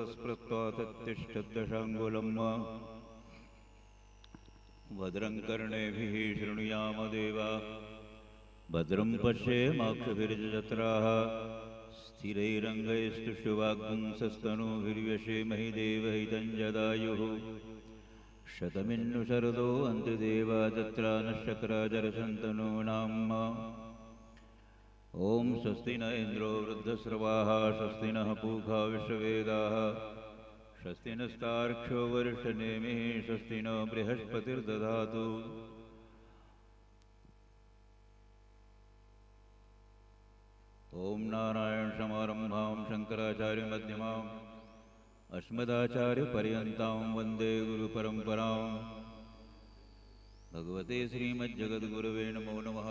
स्मृत्वा तत्तिष्ठद्दशाङ्गुलम् भद्रं कर्णेभिः शृणुयाम देवा भद्रं पश्येमाक्षभिर्यजत्राः स्थिरैरङ्गैस्तुष्टुवाग्पुंसस्तनूभिर्व्यशेमहि देवहितं जदायुः शतमिन्नु शरदो अन्तिदेवा तत्रा नश्चक्राजरसन्तनूनाम् ॐ स्वस्ति न इन्द्रो वृद्धस्रवाः स्वस्ति नः पूषा विश्ववेदाः स्वस्ति नस्तार्क्ष्यो वरिष्ठनेमिः स्वस्ति न बृहस्पतिर्दधातु। ॐ नारायणसमारम्भां शङ्कराचार्यमध्यमाम् अस्मदाचार्यपर्यन्तां वन्दे गुरुपरम्परां। भगवते श्रीमज्जगद्गुरवे नमो नमः।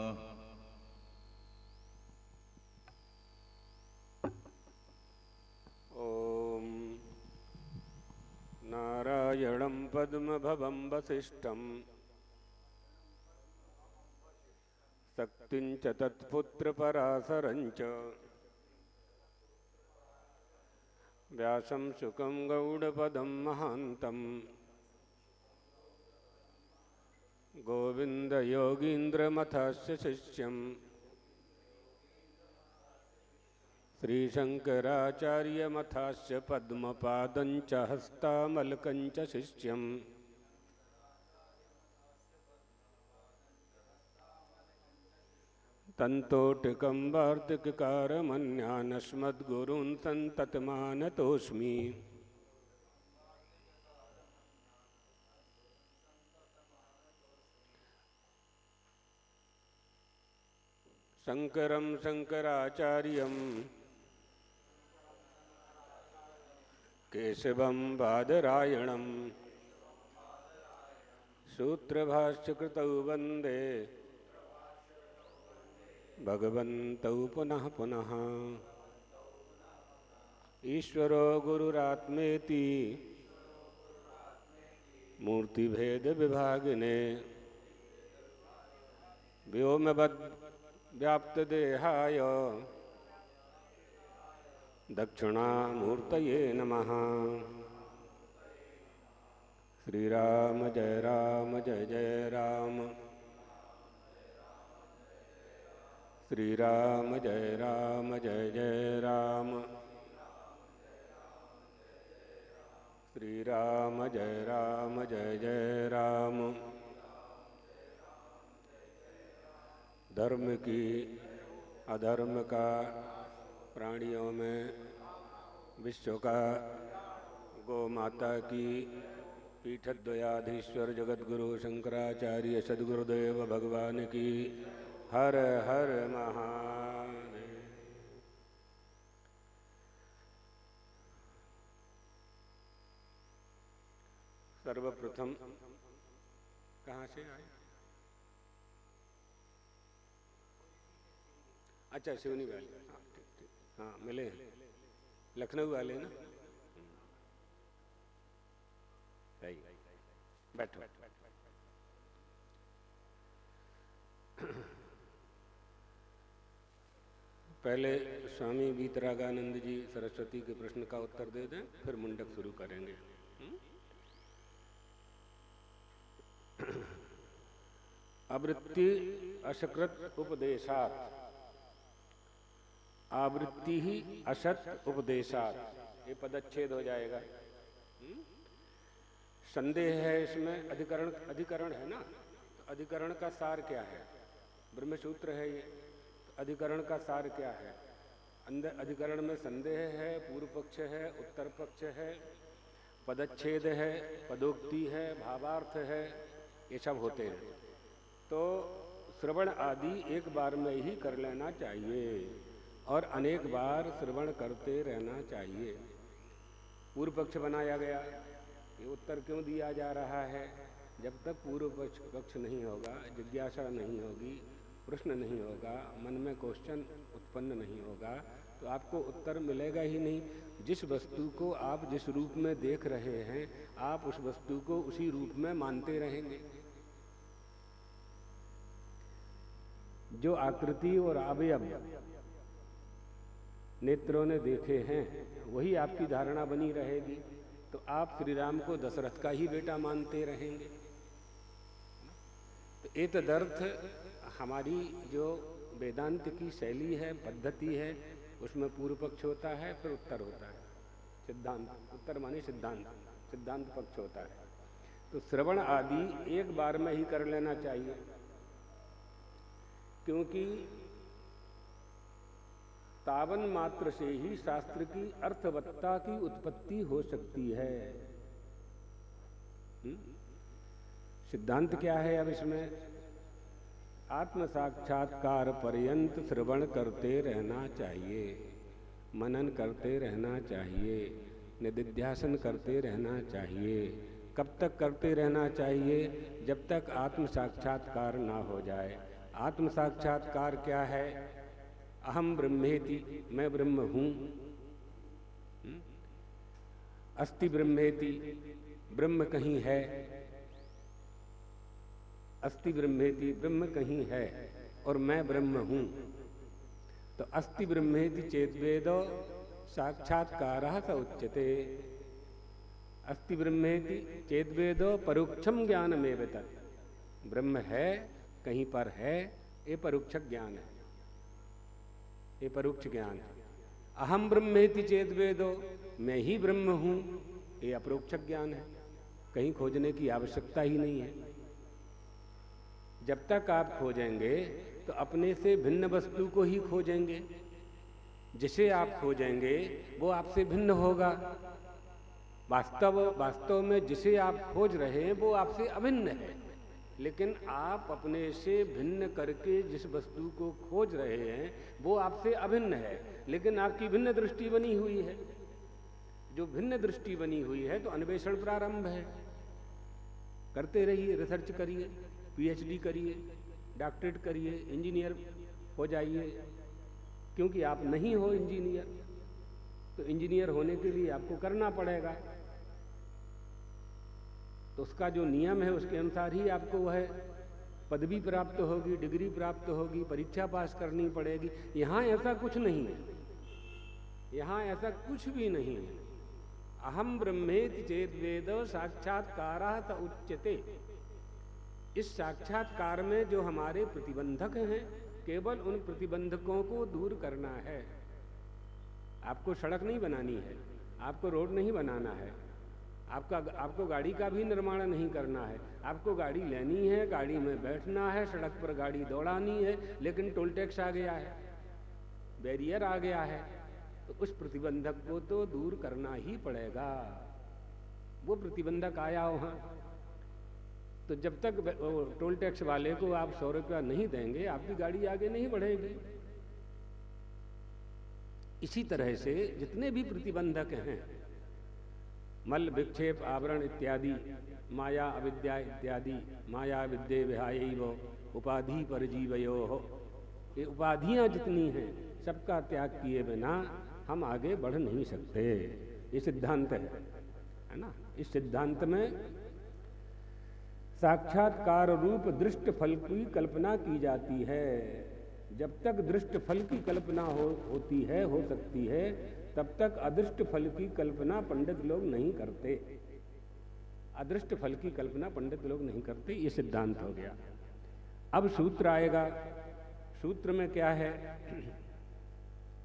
नारायणं पद्मभवं वसिष्ठं शक्तिं च तत्पुत्रपराशरं च व्यासं शुकं गौडपदं महान्तं गोविन्दयोगीन्द्रमथस्य शिष्यं श्रीशङ्कराचार्यमथास्य पद्मपादं च हस्तामलकं च शिष्यं तन्तोटिकं वार्तिककारमन्यानस्मद्गुरून् सन्ततमानतोऽस्मि। शङ्करं शङ्कराचार्यं केशवं बादरायणं सूत्रभाष्यकृतौ वन्दे भगवन्तौ पुनः पुनः। ईश्वरो गुरुरात्मेति मूर्तिभेदविभागिने व्योमवद्व्याप्तदेहाय दक्षिणामूर्तये नमः। श्रीराम जय राम जय जय राम श्रीराम जय राम जय जय राम श्रीराम जय राम जय जय राम। धर्म की अधर्म का प्राणियों में विश्व का गौ माता की पीठद्वयाधीश्वर जगद्गुरु शंकराचार्य सद्गुरुदेव भगवान की हर हर महादेव। सर्वप्रथम कहाँ से आए? अच्छा, शिवनी वाले। हाँ ठीक ठीक, हाँ मिले हैं, लखनऊ वाले ना। सही, बैठो। पहले स्वामी वीतरागानंद जी सरस्वती के प्रश्न का उत्तर दे दें, फिर मुंडक शुरू करेंगे। आवृत्ति असकृत उपदेशात, आवृत्ति ही असत उपदेशात, ये पदच्छेद हो जाएगा। संदेह है इसमें, अधिकरण है ना, तो अधिकरण का सार क्या है? ब्रह्मसूत्र है ये, तो अधिकरण का सार क्या है? अंदर अधिकरण में संदेह है, पूर्व पक्ष है, उत्तर पक्ष है, पदच्छेद है, पदोक्ति है, भावार्थ है, ये सब होते हैं। तो श्रवण आदि एक बार में ही कर लेना चाहिए और अनेक बार श्रवण करते रहना चाहिए। पूर्व पक्ष बनाया गया, ये उत्तर क्यों दिया जा रहा है? जब तक पूर्व पक्ष नहीं होगा, जिज्ञासा नहीं होगी, प्रश्न नहीं होगा, मन में क्वेश्चन उत्पन्न नहीं होगा, तो आपको उत्तर मिलेगा ही नहीं। जिस वस्तु को आप जिस रूप में देख रहे हैं, आप उस वस्तु को उसी रूप में मानते रहेंगे। जो आकृति और अवयव नेत्रों ने देखे हैं, वही आपकी धारणा बनी रहेगी। तो आप श्री राम को दशरथ का ही बेटा मानते रहेंगे। तो एतदर्थ हमारी जो वेदांत की शैली है, पद्धति है, उसमें पूर्व पक्ष होता है, फिर उत्तर होता है, सिद्धांत। उत्तर माने सिद्धांत, सिद्धांत पक्ष होता है। तो श्रवण आदि एक बार में ही कर लेना चाहिए, क्योंकि तावन मात्र से ही शास्त्र की अर्थवत्ता की उत्पत्ति हो सकती है। सिद्धांत क्या है अब इसमें? आत्म साक्षात्कार पर्यंत श्रवण करते रहना चाहिए, मनन करते रहना चाहिए, निदिध्यासन करते रहना चाहिए। कब तक करते रहना चाहिए? जब तक आत्म साक्षात्कार ना हो जाए। आत्म साक्षात्कार क्या है? अहम ब्रह्मेति, मैं ब्रह्म हूँ। अस्ति ब्रह्मेति, ब्रह्म कहीं है। अस्ति ब्रह्मेति, ब्रह्म कहीं है और मैं ब्रह्म हूँ। तो अस्ति ब्रह्मेति चेद्वेदो साक्षात्कारः स उच्यते। अस्ति ब्रह्मेति चेद्वेदो परोक्षम ज्ञानमेव तत्। ब्रह्म है, कहीं पर है, ये परोक्ष ज्ञान है, ये परोक्ष ज्ञान है। अहम ब्रह्मेति चेद्वेदो, मैं ही ब्रह्म हूँ, ये अपरोक्ष ज्ञान है। कहीं खोजने की आवश्यकता ही नहीं है। जब तक आप खोजेंगे तो अपने से भिन्न वस्तु को ही खोजेंगे। जिसे आप खोजेंगे वो आपसे भिन्न होगा। वास्तव में जिसे आप खोज रहे हैं वो आपसे अभिन्न है, लेकिन आप अपने से भिन्न करके जिस वस्तु को खोज रहे हैं वो आपसे अभिन्न है, लेकिन आपकी भिन्न दृष्टि बनी हुई है। जो भिन्न दृष्टि बनी हुई है तो अन्वेषण प्रारंभ है। करते रहिए, रिसर्च करिए, पीएचडी करिए, डॉक्टरेट करिए, इंजीनियर हो जाइए। क्योंकि आप नहीं हो इंजीनियर, तो इंजीनियर होने के लिए आपको करना पड़ेगा। तो उसका जो नियम है उसके अनुसार ही आपको वह पदवी प्राप्त होगी, डिग्री प्राप्त होगी, परीक्षा पास करनी पड़ेगी। यहाँ ऐसा कुछ नहीं है, यहाँ ऐसा कुछ भी नहीं है। अहम ब्रह्मेति चेद्वेद साक्षात्कारः स उच्यते। इस साक्षात्कार में जो हमारे प्रतिबंधक हैं, केवल उन प्रतिबंधकों को दूर करना है। आपको सड़क नहीं बनानी है, आपको रोड नहीं बनाना है, आपको गाड़ी का भी निर्माण नहीं करना है। आपको गाड़ी लेनी है, गाड़ी में बैठना है, सड़क पर गाड़ी दौड़ानी है, लेकिन टोल टैक्स आ गया है, बैरियर आ गया है, तो उस प्रतिबंधक को तो दूर करना ही पड़ेगा। वो प्रतिबंधक आया वहाँ, तो जब तक टोल टैक्स वाले को आप 100 रुपया नहीं देंगे, आपकी गाड़ी आगे नहीं बढ़ेगी। इसी तरह से जितने भी प्रतिबंधक हैं, मल विक्षेप आवरण इत्यादि, माया अविद्या इत्यादि, माया विद्ये विहायैव उपाधि परजीवयोः, ये उपाधियां जितनी हैं सबका त्याग किए बिना हम आगे बढ़ नहीं सकते। ये सिद्धांत है ना। इस सिद्धांत में साक्षात्कार रूप दृष्ट फल की कल्पना की जाती है। जब तक दृष्ट फल की कल्पना होती है, हो सकती है, तब तक अदृष्ट फल की कल्पना पंडित लोग नहीं करते। अदृष्ट फल की कल्पना पंडित लोग नहीं करते। ये सिद्धांत हो गया। अब सूत्र आएगा। सूत्र में क्या है,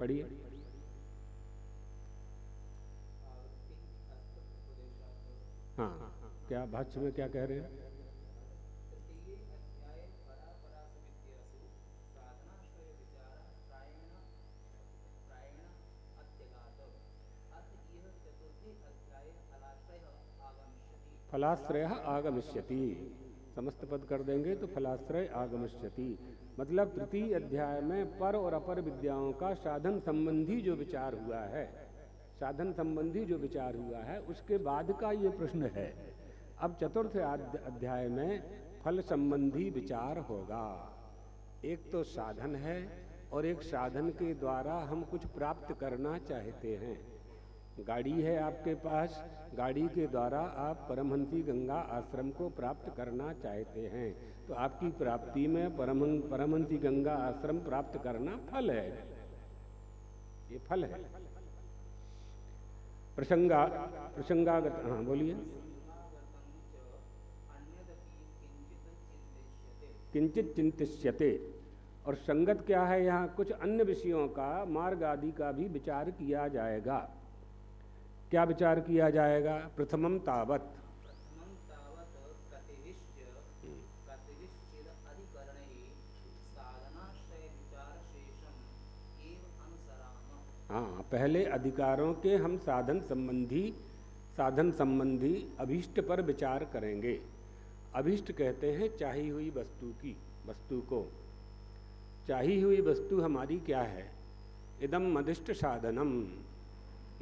पढ़िए। हाँ, क्या भाष्य में क्या कह रहे हैं? फलाश्रय आगमिष्यति, समस्त पद कर देंगे तो फलाश्रय आगमिष्यति, मतलब तृतीय अध्याय में पर और अपर विद्याओं का साधन संबंधी जो विचार हुआ है, साधन संबंधी जो विचार हुआ है, उसके बाद का ये प्रश्न है। अब चतुर्थ अध्याय में फल संबंधी विचार होगा। एक तो साधन है और एक साधन के द्वारा हम कुछ प्राप्त करना चाहते हैं। गाड़ी है आपके पास, गाड़ी के द्वारा आप परमहंसी गंगा आश्रम को प्राप्त करना चाहते हैं, तो आपकी प्राप्ति में परमहंसी गंगा आश्रम प्राप्त करना फल है। ये फल है। प्रसंगागत, हाँ बोलिए। किंचित चिंतिष्यते, और संगत क्या है यहाँ? कुछ अन्य विषयों का, मार्ग आदि का भी विचार किया जाएगा। क्या विचार किया जाएगा? प्रथमम तावत हाँ, पहले अधिकारों के हम साधन संबंधी अभीष्ट पर विचार करेंगे। अभीष्ट कहते हैं चाही हुई वस्तु को। चाही हुई वस्तु हमारी क्या है? इदम मदिष्ट साधनम,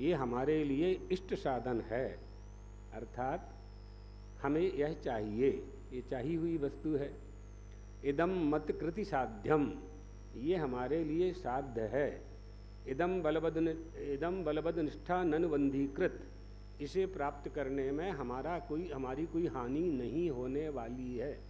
ये हमारे लिए इष्ट साधन है, अर्थात हमें यह चाहिए, ये चाही हुई वस्तु है। इदम मत कृति साध्यम, ये हमारे लिए साध्य है। इदम बलवद निष्ठा ननुबंधीकृत, इसे प्राप्त करने में हमारी कोई हानि नहीं होने वाली है।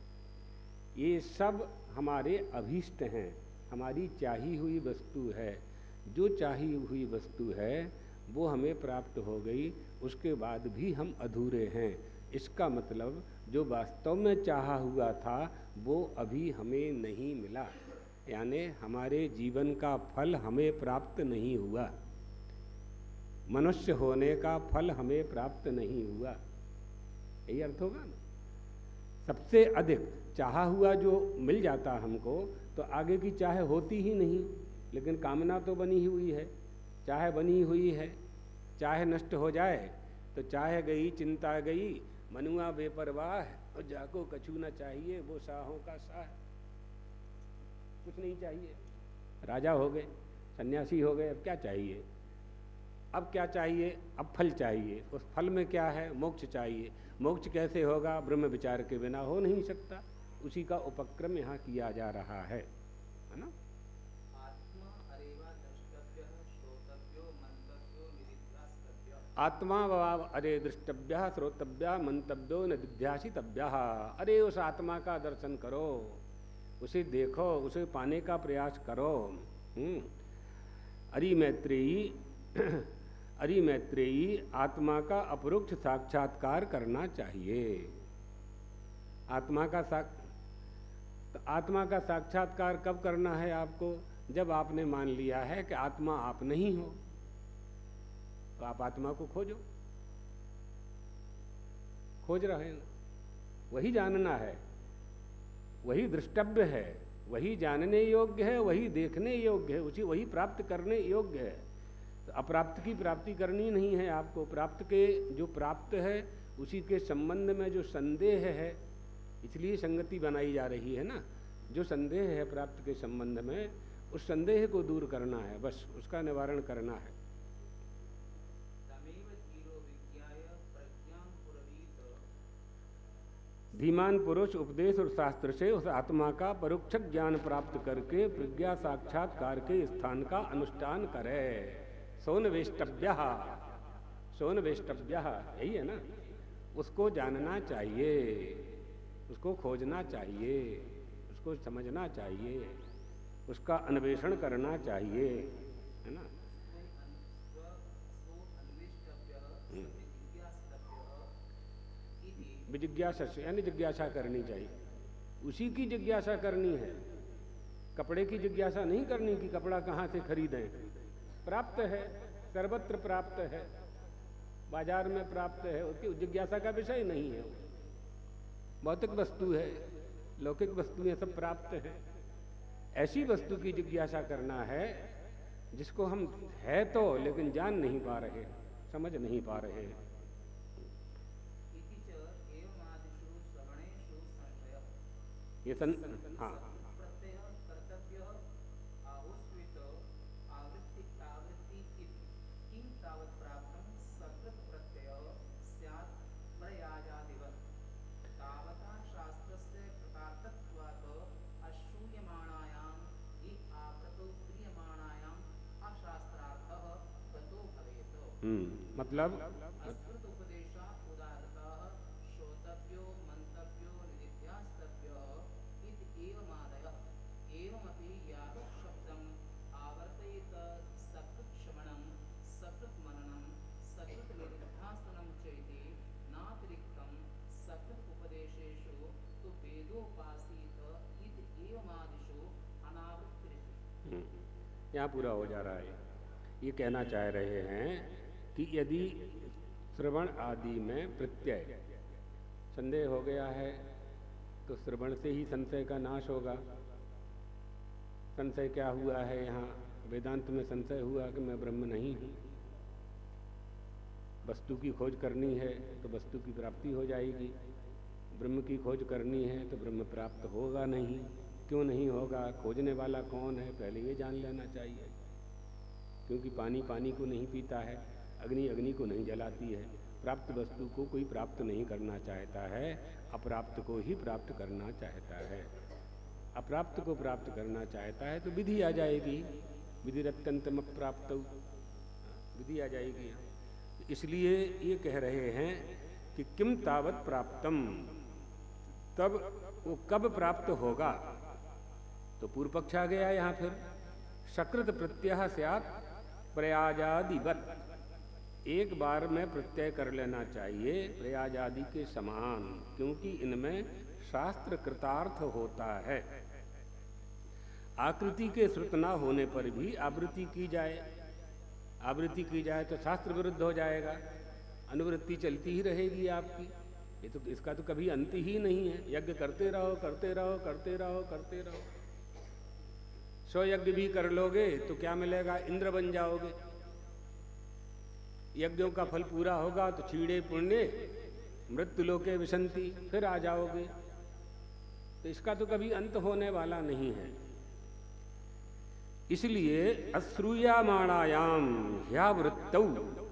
ये सब हमारे अभीष्ट हैं, हमारी चाही हुई वस्तु है। जो चाही हुई वस्तु है वो हमें प्राप्त हो गई, उसके बाद भी हम अधूरे हैं। इसका मतलब जो वास्तव में चाहा हुआ था वो अभी हमें नहीं मिला, यानी हमारे जीवन का फल हमें प्राप्त नहीं हुआ, मनुष्य होने का फल हमें प्राप्त नहीं हुआ। यही अर्थ होगा ना। सबसे अधिक चाहा हुआ जो मिल जाता हमको, तो आगे की चाह होती ही नहीं, लेकिन कामना तो बनी हुई है, चाह बनी हुई है। चाह नष्ट हो जाए तो चाह गई, चिंता गई, मनुआ बेपरवाह, और जाको कछु न चाहिए, वो साहों का साह, कुछ नहीं चाहिए। राजा हो गए, सन्यासी हो गए, अब क्या चाहिए? अब क्या चाहिए? अब फल चाहिए। उस फल में क्या है? मोक्ष चाहिए। मोक्ष कैसे होगा? ब्रह्म विचार के बिना हो नहीं सकता। उसी का उपक्रम यहाँ किया जा रहा है ना। आत्मा अरे दृष्टव्य श्रोतव्य मंतव्यो निध्यासितव्य। अरे उस आत्मा का दर्शन करो, उसे देखो, उसे पाने का प्रयास करो। अरि मैत्रेयी आत्मा का अपरोक्ष साक्षात्कार करना चाहिए। आत्मा का साक्षात्कार कब करना है आपको? जब आपने मान लिया है कि आत्मा आप नहीं हो, तो आप आत्मा को खोज रहे हैं, वही जानना है, वही दृष्टव्य है, वही जानने योग्य है, वही देखने योग्य है, वही प्राप्त करने योग्य है। तो अप्राप्त की प्राप्ति करनी नहीं है आपको। प्राप्त के जो प्राप्त है उसी के संबंध में जो संदेह है, इसलिए संगति बनाई जा रही है ना। जो संदेह है प्राप्त के संबंध में, उस संदेह को दूर करना है, बस उसका निवारण करना है। धीमान पुरुष उपदेश और शास्त्र से उस आत्मा का परोक्ष ज्ञान प्राप्त करके प्रज्ञा साक्षात्कार के स्थान का अनुष्ठान करे। सोन वेष्टव्य, यही है ना। उसको जानना चाहिए, उसको खोजना चाहिए, उसको समझना चाहिए, उसका अन्वेषण करना चाहिए, है ना। जिज्ञासा यानी जिज्ञासा करनी चाहिए, उसी की जिज्ञासा करनी है। कपड़े की जिज्ञासा नहीं करनी कि कपड़ा कहाँ से खरीदें। प्राप्त है, सर्वत्र प्राप्त है, बाजार में प्राप्त है, उसकी जिज्ञासा का विषय नहीं है। भौतिक वस्तु है, लौकिक वस्तुएं सब प्राप्त है। ऐसी वस्तु की जिज्ञासा करना है जिसको हम है तो लेकिन जान नहीं पा रहे, समझ नहीं पा रहे। ये हाँ, मतलब यहाँ पूरा हो जा रहा है। ये कहना चाह रहे हैं कि यदि श्रवण आदि में प्रत्यय संदेह हो गया है तो श्रवण से ही संशय का नाश होगा। संशय क्या हुआ है यहाँ? वेदांत में संशय हुआ कि मैं ब्रह्म नहीं हूँ। वस्तु की खोज करनी है तो वस्तु की प्राप्ति हो जाएगी, ब्रह्म की खोज करनी है तो ब्रह्म प्राप्त होगा नहीं। क्यों नहीं होगा? खोजने वाला कौन है पहले ये जान लेना चाहिए। क्योंकि पानी पानी को नहीं पीता है, अग्नि अग्नि को नहीं जलाती है। प्राप्त वस्तु को कोई प्राप्त नहीं करना चाहता है, अप्राप्त को ही प्राप्त करना चाहता है। अप्राप्त को प्राप्त करना चाहता है तो विधि आ जाएगी। विधि अत्यंतम अप्राप्त, विधि आ जाएगी। इसलिए ये कह रहे हैं कि किम तावत प्राप्तम, तब वो कब प्राप्त होगा? तो पूर्व पक्ष आ गया यहाँ फिर। सकृत प्रत्यय स्यात् प्रयाजादिवत, एक बार में प्रत्यय कर लेना चाहिए प्रयाजादि के समान, क्योंकि इनमें शास्त्र कृतार्थ होता है। आकृति के श्रुत न होने पर भी आवृत्ति की जाए, आवृत्ति की जाए तो शास्त्र विरुद्ध हो जाएगा, अनुवृत्ति चलती ही रहेगी आपकी। ये तो इसका तो कभी अंत ही नहीं है। यज्ञ करते रहो करते रहो करते रहो करते रहो। 100 यज्ञ भी कर लोगे तो क्या मिलेगा? इंद्र बन जाओगे। यज्ञों का फल पूरा होगा तो छीड़े पुण्य मृत्यु लोके विशंति, फिर आ जाओगे। तो इसका तो कभी अंत होने वाला नहीं है। इसलिए अश्रूयमाणायाम ह्यावृत्तौ,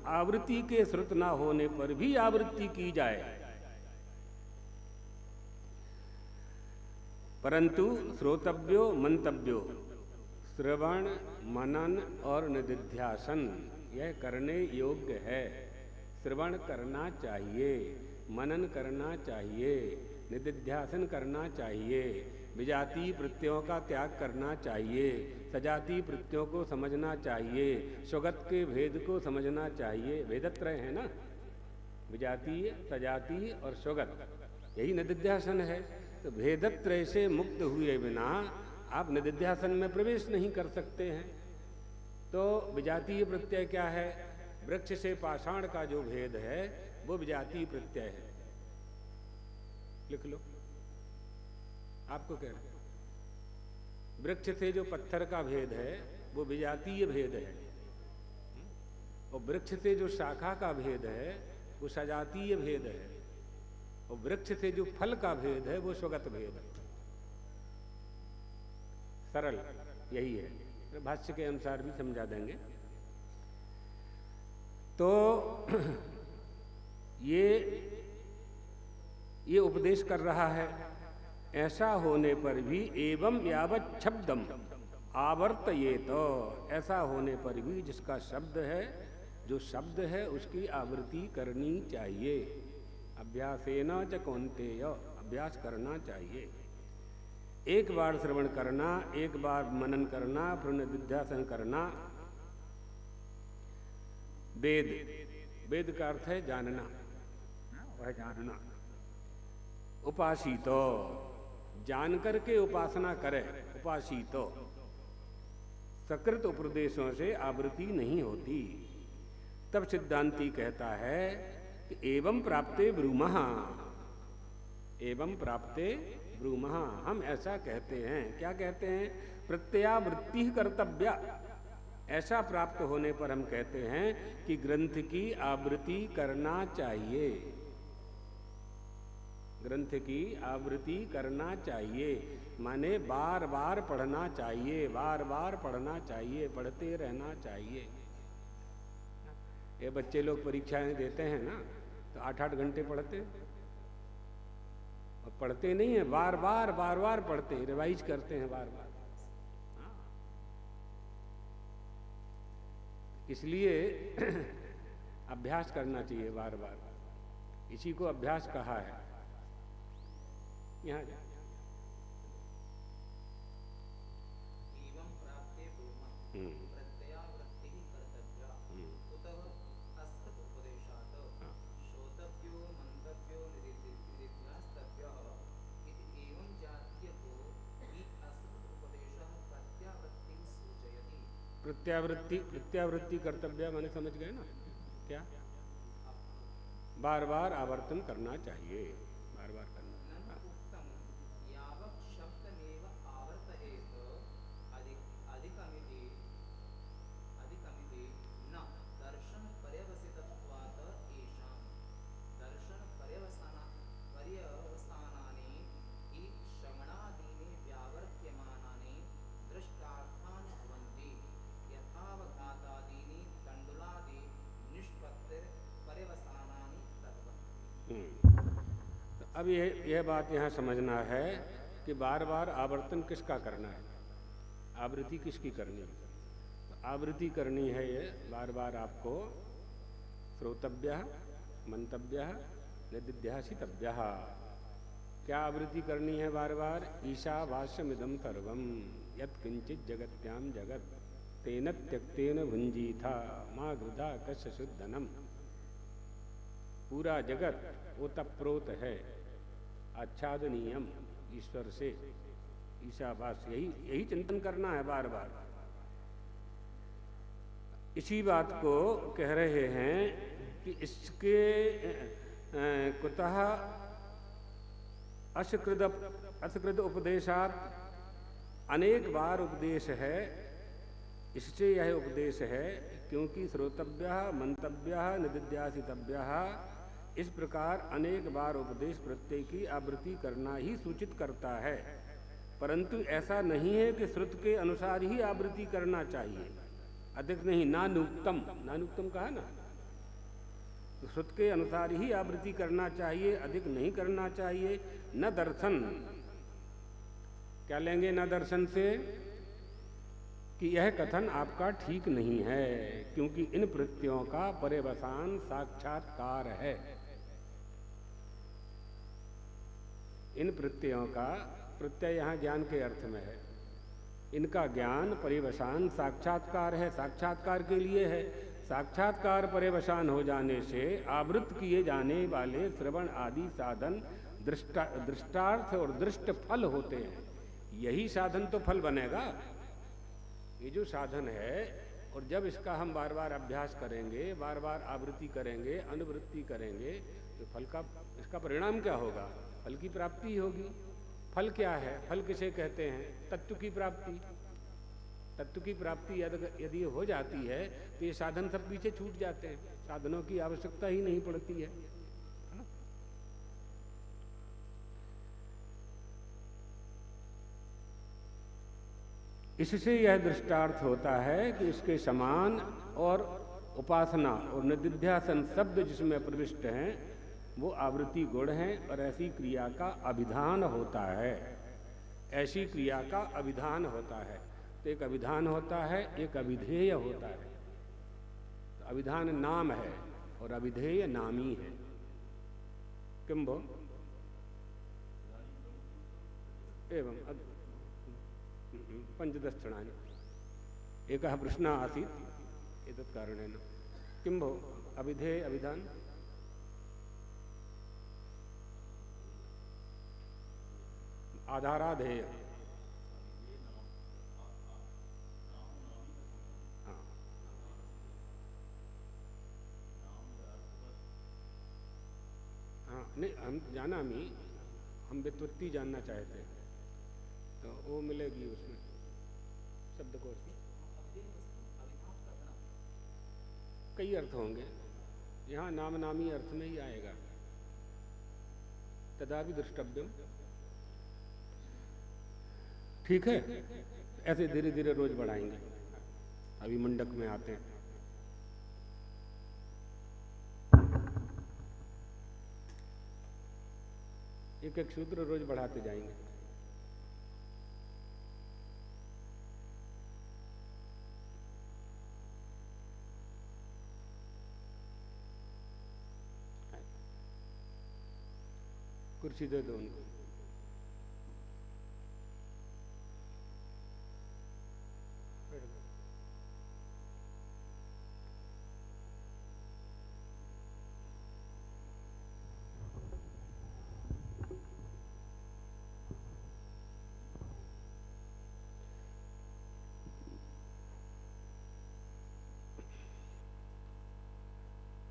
आवृत्ति के श्रुत न होने पर भी आवृत्ति की जाए, परंतु श्रोतव्यो मंतव्यो, श्रवण मनन और निदिध्यासन यह करने योग्य है। श्रवण करना चाहिए, मनन करना चाहिए, निदिध्यासन करना चाहिए, विजातीय प्रत्ययों का त्याग करना चाहिए, सजातीय प्रत्ययों को समझना चाहिए, स्वगत के भेद को समझना चाहिए। भेदत्रय है ना, विजातीय, सजातीय और स्वगत, यही निदिध्यासन है। तो भेदत्रय से मुक्त हुए बिना आप निदिध्यासन में प्रवेश नहीं कर सकते हैं। तो विजातीय प्रत्यय क्या है? वृक्ष से पाषाण का जो भेद है वो विजातीय प्रत्यय है। लिख लो, आपको कह रहे हैं। वृक्ष से जो पत्थर का भेद है वो विजातीय भेद है, और वृक्ष से जो शाखा का भेद है वो सजातीय भेद है, और वृक्ष से जो फल का भेद है वो स्वगत भेद है। सरल यही है, भाष्य के अनुसार भी समझा देंगे। तो ये उपदेश कर रहा है। ऐसा होने पर भी एवं यावत शब्दम आवर्तयेत, तो ऐसा होने पर भी जिसका शब्द है, जो शब्द है उसकी आवृत्ति करनी चाहिए। अभ्यासेन च कौन्तेय, अभ्यास करना चाहिए। एक बार श्रवण करना, एक बार मनन करना, फिर निदिध्यासन करना। वेद, वेद का अर्थ है जानना, वह जानना। उपासितो, जान करके उपासना करे, उपासितो। सकृत उपदेशों से आवृत्ति नहीं होती। तब सिद्धांती कहता है कि एवं प्राप्ते ब्रूमः, एवं प्राप्ते ब्रूमः, हम ऐसा कहते हैं। क्या कहते हैं? प्रत्यावृत्ति कर्तव्या। ऐसा प्राप्त होने पर हम कहते हैं कि ग्रंथ की आवृत्ति करना चाहिए, ग्रंथ की आवृत्ति करना चाहिए। माने बार बार पढ़ना चाहिए, बार बार पढ़ना चाहिए, पढ़ते रहना चाहिए। ये बच्चे लोग परीक्षाएं देते हैं ना, तो 8-8 घंटे पढ़ते, और पढ़ते नहीं है, बार बार पढ़ते हैं, रिवाइज करते हैं बार बार। इसलिए अभ्यास करना चाहिए बार बार, इसी को अभ्यास कहा है। यहाँ प्रत्यावृत्ति कर्तव्य मैंने समझ गए ना क्या? बार बार आवर्तन करना चाहिए, बार बार करना। अब यह बात यहाँ समझना है कि बार बार आवर्तन किसका करना है, आवृत्ति किसकी करनी है? तो आवृत्ति करनी है ये बार बार आपको श्रोतव्य, मंतव्य, निदिध्यासितव्य। क्या आवृत्ति करनी है बार बार? ईशावास्यमिदं सर्वं यत्किंचित् जगत्याम जगत तेन त्यक्तेन भुंजीथा माँ घृता कस्य शुद्धनम। पूरा जगत ओतप्रोत है, आच्छादनीयम ईश्वर से, ईशावास, यही चिंतन करना है बार बार। इसी बात को कह रहे हैं कि इसके कुतः असकृत उपदेशात, अनेक बार उपदेश है, इससे यह उपदेश है क्योंकि श्रोतव्य, मंतव्य, निदिध्यासितव्य, इस प्रकार अनेक बार उपदेश प्रत्यय की आवृत्ति करना ही सूचित करता है। परंतु ऐसा नहीं है कि श्रुत के अनुसार ही आवृत्ति करना चाहिए, अधिक नहीं। नानुक्तम, नानुक्तम कहा ना, तो श्रुत के अनुसार ही आवृत्ति करना चाहिए, अधिक नहीं करना चाहिए। न दर्शन, क्या लेंगे न दर्शन से? कि यह कथन आपका ठीक नहीं है, क्योंकि इन प्रत्ययों का पर्यवसान साक्षात्कार है। इन प्रत्ययों का, प्रत्यय यहाँ ज्ञान के अर्थ में है, इनका ज्ञान पर्यवसान साक्षात्कार है, साक्षात्कार के लिए है। साक्षात्कार पर्यवसान हो जाने से आवृत्त किए जाने वाले श्रवण आदि साधन दृष्टार्थ और दृष्ट फल होते हैं। यही साधन तो फल बनेगा, ये जो साधन है। और जब इसका हम बार बार अभ्यास करेंगे, बार बार आवृत्ति करेंगे, अनुवृत्ति करेंगे, तो फल का, इसका परिणाम क्या होगा? फल की प्राप्ति होगी। फल क्या है? फल किसे कहते हैं? तत्व की प्राप्ति। तत्व की प्राप्ति यदि हो जाती है तो ये साधन सब पीछे छूट जाते हैं, साधनों की आवश्यकता ही नहीं पड़ती है। इससे यह दृष्टार्थ होता है कि इसके समान और उपासना और निदिध्यासन शब्द जिसमें प्रविष्ट हैं वो आवृत्ति गुण हैं, और ऐसी क्रिया का अभिधान होता है, ऐसी क्रिया का अभिधान होता है। तो एक अभिधान होता है, एक अभिधेय होता है। तो अभिधान नाम है और अभिधेय नामी है। किम भो एवं पंचदक्षिणानि एकः प्रश्नः आसीत् एतत् कारणेन। किं भो अभिधेय अभिधान? आधाराधेय। हाँ नहीं, हम जानामि, हम व्युत्पत्ति जानना चाहते हैं, तो वो मिलेगी उसमें शब्दकोश में। कई अर्थ होंगे, यहाँ नाम नामी अर्थ में ही आएगा। तदापि दृष्टव्यम। ठीक है, ऐसे धीरे धीरे रोज बढ़ाएंगे। अभी मंडक में आते हैं। एक एक सूत्र रोज बढ़ाते जाएंगे। कुर्सी दे दो उनको।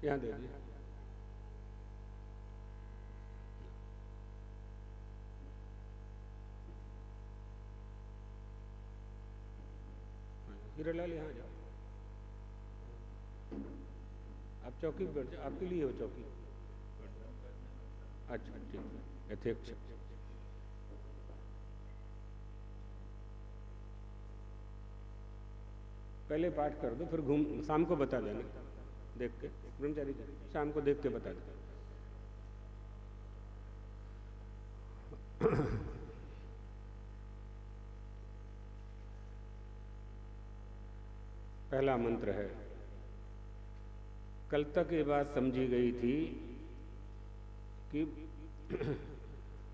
यहाँ दे दिए। हीरालाल यहाँ जाओ, आप चौकी पर बैठ जाओ, आपके लिए हो चौकी। अच्छा ठीक है, यथेक्ष। पहले पाठ कर दो, फिर घूम शाम को बता देना, देख के ब्रह्मचारी जी शाम को देख के बता देना। पहला मंत्र है। कल तक ये बात समझी गई थी कि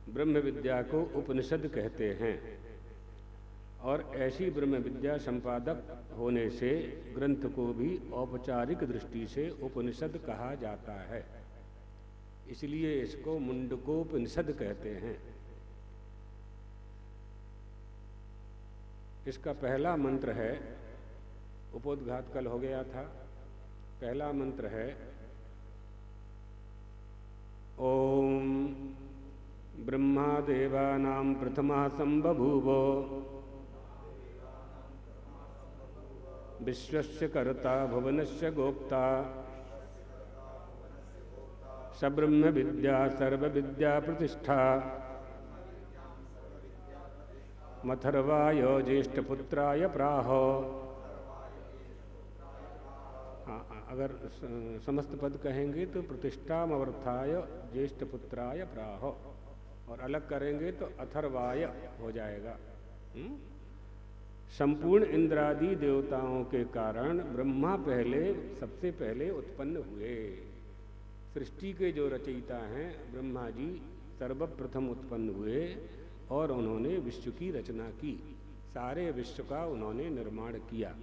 ब्रह्म विद्या को उपनिषद कहते हैं और ऐसी ब्रह्म विद्या संपादक होने से ग्रंथ को भी औपचारिक दृष्टि से उपनिषद कहा जाता है, इसलिए इसको मुंडकोपनिषद कहते हैं। इसका पहला मंत्र है, उपोद्घात कल हो गया था। पहला मंत्र है ओम ब्रह्मा देवानां प्रथमा संबभूवो विश्वस्य कर्ता भुवनस्य गोप्ता सब्रह्म विद्या सर्व विद्या प्रतिष्ठा मथर्वाय ज्येष्ठपुत्राय प्राहो। अगर समस्त पद कहेंगे तो प्रतिष्ठामवर्थाय ज्येष्ठपुत्राय प्राहो, और अलग करेंगे तो अथर्वाय हो जाएगा। संपूर्ण इंद्रादि देवताओं के कारण ब्रह्मा सबसे पहले उत्पन्न हुए। सृष्टि के जो रचयिता हैं ब्रह्मा जी सर्वप्रथम उत्पन्न हुए और उन्होंने विश्व की रचना की, सारे विश्व का उन्होंने निर्माण किया।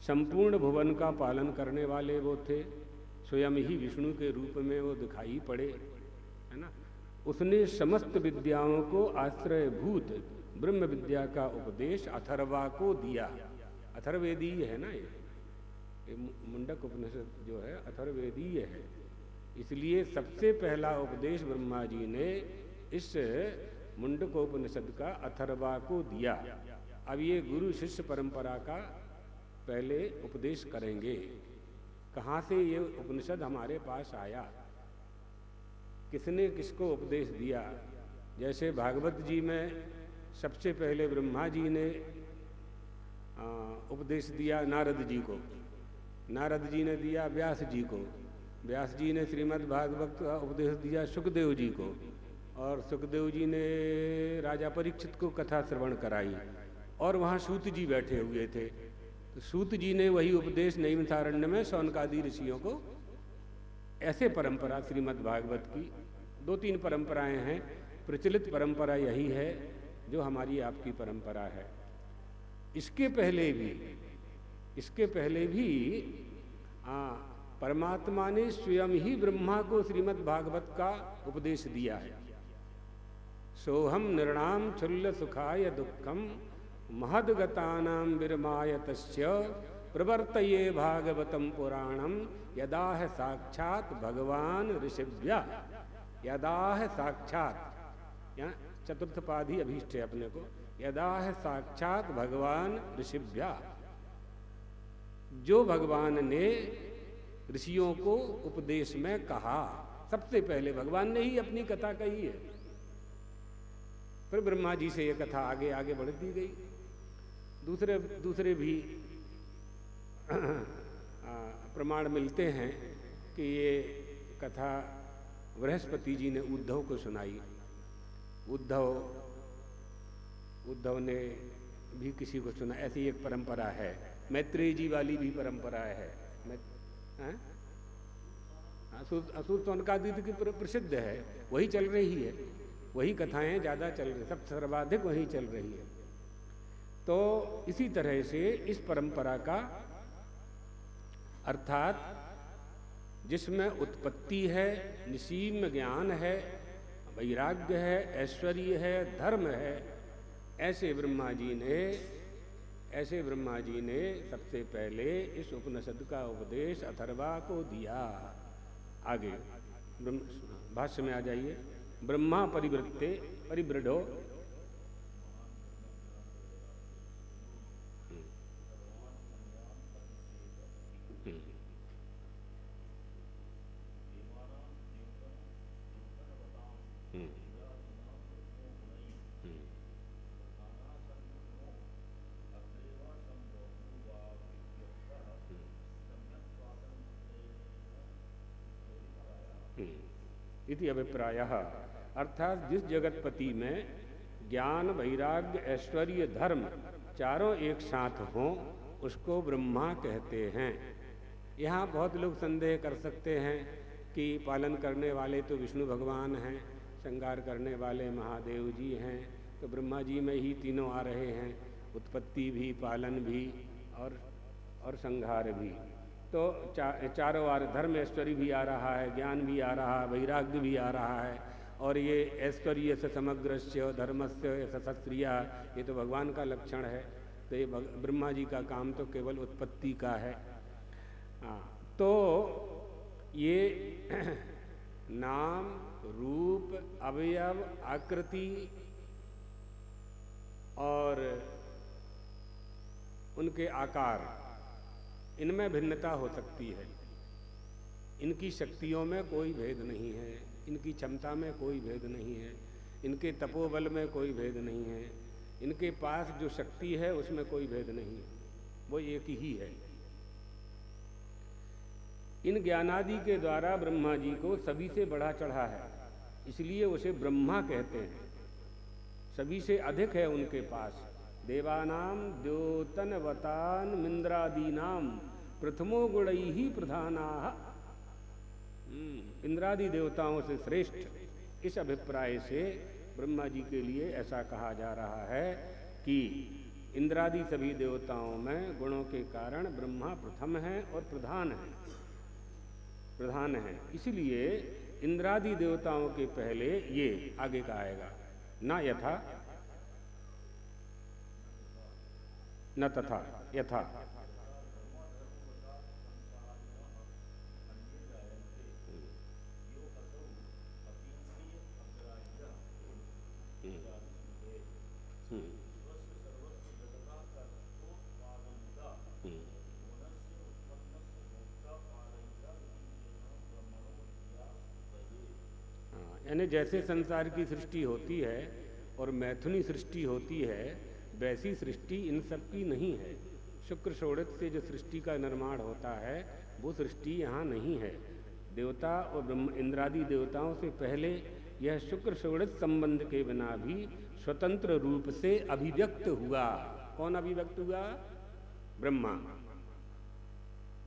संपूर्ण भुवन का पालन करने वाले वो थे, स्वयं ही विष्णु के रूप में वो दिखाई पड़े, है ना। उसने समस्त विद्याओं को आश्रयभूत ब्रह्म विद्या का उपदेश अथर्वा को दिया। अथर्ववेदीय है ना, ये मुंडक उपनिषद जो है अथर्ववेदीय है, इसलिए सबसे पहला उपदेश ब्रह्मा जी ने इस मुंडकोपनिषद का अथर्वा को दिया। अब ये गुरु शिष्य परंपरा का पहले उपदेश करेंगे। कहाँ से ये उपनिषद हमारे पास आया, किसने किसको उपदेश दिया। जैसे भागवत जी में सबसे पहले ब्रह्मा जी ने उपदेश दिया नारद जी को, नारद जी ने दिया व्यास जी को, व्यास जी ने श्रीमद् भागवत का उपदेश दिया सुखदेव जी को, और सुखदेव जी ने राजा परीक्षित को कथा श्रवण कराई, और वहाँ सूत जी बैठे हुए थे, तो सूत जी ने वही उपदेश नैमिषारण्य में शौनकादि ऋषियों को। ऐसे परंपरा श्रीमद् भागवत की 2-3 परंपराएं हैं, प्रचलित परंपरा यही है जो हमारी आपकी परंपरा है। इसके पहले भी परमात्मा ने स्वयं ही ब्रह्मा को श्रीमद् भागवत का उपदेश दिया है। सोहम नृणाम क्षुल्ल सुखाय दुखम महद्गतानां विरमाय तस्य प्रवर्तये भागवतम पुराणम यदाह साक्षात भगवान ऋषिभ्या। यदाह साक्षात, यहाँ चतुर्थ पाद ही अभीष्ट है अपने को। यदाह साक्षात भगवान ऋषिभ्या, जो भगवान ने ऋषियों को उपदेश में कहा, सबसे पहले भगवान ने ही अपनी कथा कही है। फिर ब्रह्मा जी से ये कथा आगे आगे बढ़ती गई। दूसरे भी प्रमाण मिलते हैं कि ये कथा बृहस्पति जी ने उद्धव को सुनाई। उद्धव ने भी किसी को सुना, ऐसी एक परंपरा है। मैत्रेय जी वाली भी परंपरा है। असुर शौनकादित्य की प्रसिद्ध है, वही चल रही है, वही कथाएं ज़्यादा चल रही, सब सर्वाधिक वही चल रही है। तो इसी तरह से इस परंपरा का अर्थात जिसमें उत्पत्ति है, निसीम ज्ञान है, वैराग्य है, ऐश्वर्य है, धर्म है, ऐसे ब्रह्मा जी ने ऐसे ब्रह्मा जी ने सबसे पहले इस उपनिषद का उपदेश अथर्वा को दिया। आगे भाष्य में आ जाइए। ब्रह्मा परिवृत्ते परिवृढ़ो इति अभिप्रायः, अर्थात जिस जगतपति में ज्ञान वैराग्य ऐश्वर्य धर्म चारों एक साथ हों उसको ब्रह्मा कहते हैं। यहाँ बहुत लोग संदेह कर सकते हैं कि पालन करने वाले तो विष्णु भगवान हैं, श्रृंगार करने वाले महादेव जी हैं, तो ब्रह्मा जी में ही तीनों आ रहे हैं, उत्पत्ति भी, पालन भी और संहार भी। तो चारों वार धर्म ऐश्वर्य भी आ रहा है, ज्ञान भी आ रहा है, वैराग्य भी आ रहा है, और ये ऐश्वर्य से समग्रस्य धर्मस्य सत्स्त्रिया, ये तो भगवान का लक्षण है। तो ये ब्रह्मा जी का काम तो केवल उत्पत्ति का है। तो ये नाम रूप अवयव आकृति और उनके आकार, इनमें भिन्नता हो सकती है। इनकी शक्तियों में कोई भेद नहीं है, इनकी क्षमता में कोई भेद नहीं है, इनके तपोबल में कोई भेद नहीं है, इनके पास जो शक्ति है उसमें कोई भेद नहीं है, वो एक ही है। इन ज्ञानादि के द्वारा ब्रह्मा जी को सभी से बढ़ा चढ़ा है, इसलिए उसे ब्रह्मा कहते हैं। सभी से अधिक है उनके पास। देवानाम द्योतनवतान मिंद्रादीनाम प्रथमो गुणैहि प्रधानाः, इंद्रादि देवताओं से श्रेष्ठ। इस अभिप्राय से ब्रह्मा जी के लिए ऐसा कहा जा रहा है कि इंद्रादि सभी देवताओं में गुणों के कारण ब्रह्मा प्रथम है और प्रधान है। इसलिए इंद्रादि देवताओं के पहले ये आगे का आएगा, न यथा न तथा यथा। यानी जैसे संसार की सृष्टि होती है और मैथुनी सृष्टि होती है, वैसी सृष्टि इन सब की नहीं है। शुक्र षोडश से जो सृष्टि का निर्माण होता है वो सृष्टि यहाँ नहीं है। देवता और इंद्रादि देवताओं से पहले यह शुक्र षोडश संबंध के बिना भी स्वतंत्र रूप से अभिव्यक्त हुआ। कौन अभिव्यक्त हुआ? ब्रह्मा।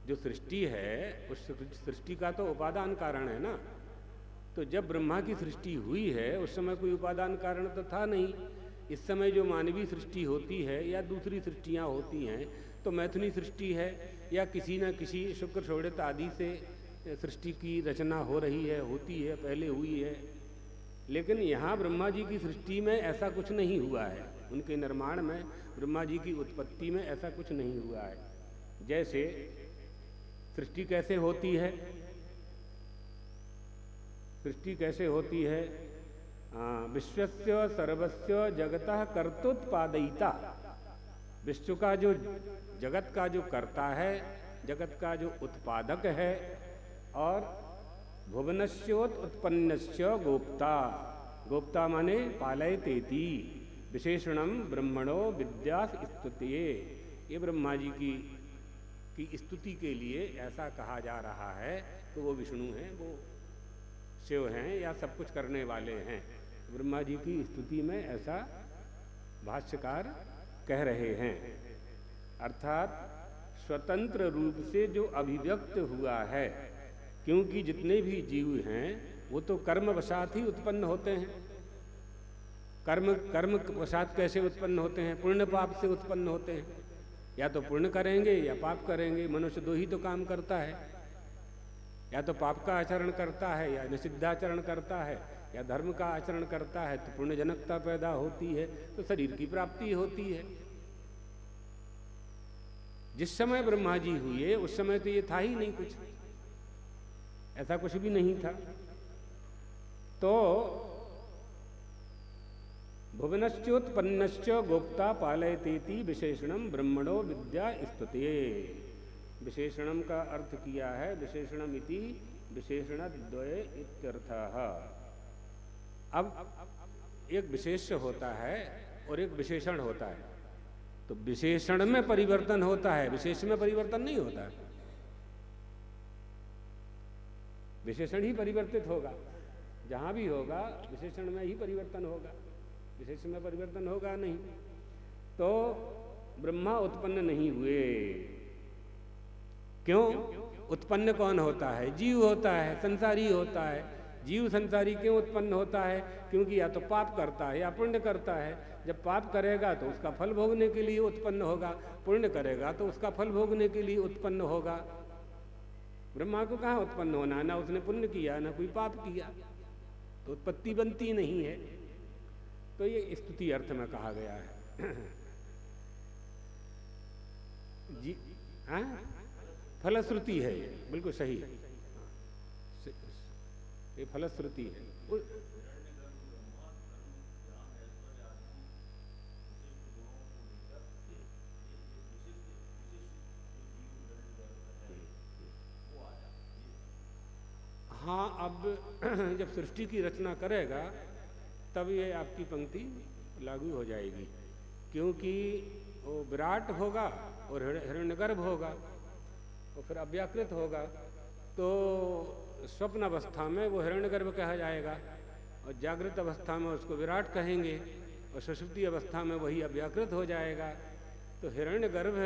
जो सृष्टि है उस सृष्टि का तो उपादान कारण है ना। तो जब ब्रह्मा की सृष्टि हुई है उस समय कोई उपादान कारण तो था नहीं। इस समय जो मानवीय सृष्टि होती है या दूसरी सृष्टियां होती हैं तो मैथुनी सृष्टि है या किसी न किसी शुक्र षोडश आदि से सृष्टि की रचना हो रही है, होती है, पहले हुई है। लेकिन यहाँ ब्रह्मा जी की सृष्टि में ऐसा कुछ नहीं हुआ है। उनके निर्माण में, ब्रह्मा जी की उत्पत्ति में ऐसा कुछ नहीं हुआ है। जैसे सृष्टि कैसे होती है, सृष्टि कैसे होती है? विश्वस्य सर्वस्य जगतः कर्तोत्पादयिता। विश्व का जो, जगत का जो कर्ता है, जगत का जो उत्पादक है, और भुवनस्योत्पन्नस्य गोप्ता। गोप्ता माने पालयतेति। विशेषणम ब्रह्मणो विद्यास स्तुत्ये। ये ब्रह्मा जी की स्तुति के लिए ऐसा कहा जा रहा है। तो वो विष्णु हैं, वो शिव हैं, या सब कुछ करने वाले हैं। ब्रह्मा जी की स्तुति में ऐसा भाष्यकार कह रहे हैं। अर्थात स्वतंत्र रूप से जो अभिव्यक्त हुआ है, क्योंकि जितने भी जीव हैं वो तो कर्मवशात ही उत्पन्न होते हैं। कर्म वशात कैसे उत्पन्न होते हैं? पुण्य पाप से उत्पन्न होते हैं। या तो पुण्य करेंगे या पाप करेंगे। मनुष्य दो ही तो काम करता है, या तो पाप का आचरण करता है या निषिद्धाचरण करता है, या धर्म का आचरण करता है तो पुण्यजनकता पैदा होती है, तो शरीर की प्राप्ति होती है। जिस समय ब्रह्मा जी हुए उस समय तो ये था ही नहीं कुछ, ऐसा कुछ भी नहीं था। तो भुवनश्चोत्पन्नश्च गोप्ता पालयतेति विशेषणम ब्रह्मणो विद्या स्तुते। विशेषणम का अर्थ किया है विशेषणम इति विशेषणद्वय इत्यर्थः। अब एक विशेष होता है और एक विशेषण होता है, तो विशेषण में परिवर्तन होता है, विशेष में परिवर्तन नहीं होता है। विशेषण ही परिवर्तित होगा, जहां भी होगा विशेषण में ही परिवर्तन होगा, विशेष में परिवर्तन होगा नहीं। तो ब्रह्मा उत्पन्न नहीं हुए, क्यों? उत्पन्न कौन होता है? जीव होता है, संसारी होता है। जीव संसारी क्यों उत्पन्न होता है? क्योंकि या तो पाप करता है या पुण्य करता है। जब पाप करेगा तो उसका फल भोगने के लिए उत्पन्न होगा, पुण्य करेगा तो उसका फल भोगने के लिए उत्पन्न होगा। ब्रह्मा को कहाँ उत्पन्न होना, ना उसने पुण्य किया ना कोई पाप किया, तो उत्पत्ति बनती नहीं है। तो ये स्तुति अर्थ में कहा गया है। जी हाँ, फलश्रुति है, ये बिल्कुल सही है, ये फलश्रुति है। हाँ, अब जब सृष्टि की रचना करेगा तब ये आपकी पंक्ति लागू हो जाएगी, क्योंकि वो विराट होगा और हिरण्यगर्भ होगा और फिर अव्याकृत होगा। तो स्वप्न अवस्था में वो हिरण्यगर्भ कहा जाएगा और जागृत अवस्था में उसको विराट कहेंगे और सुषुप्ति अवस्था में वही अव्याकृत हो जाएगा। तो हिरण्यगर्भ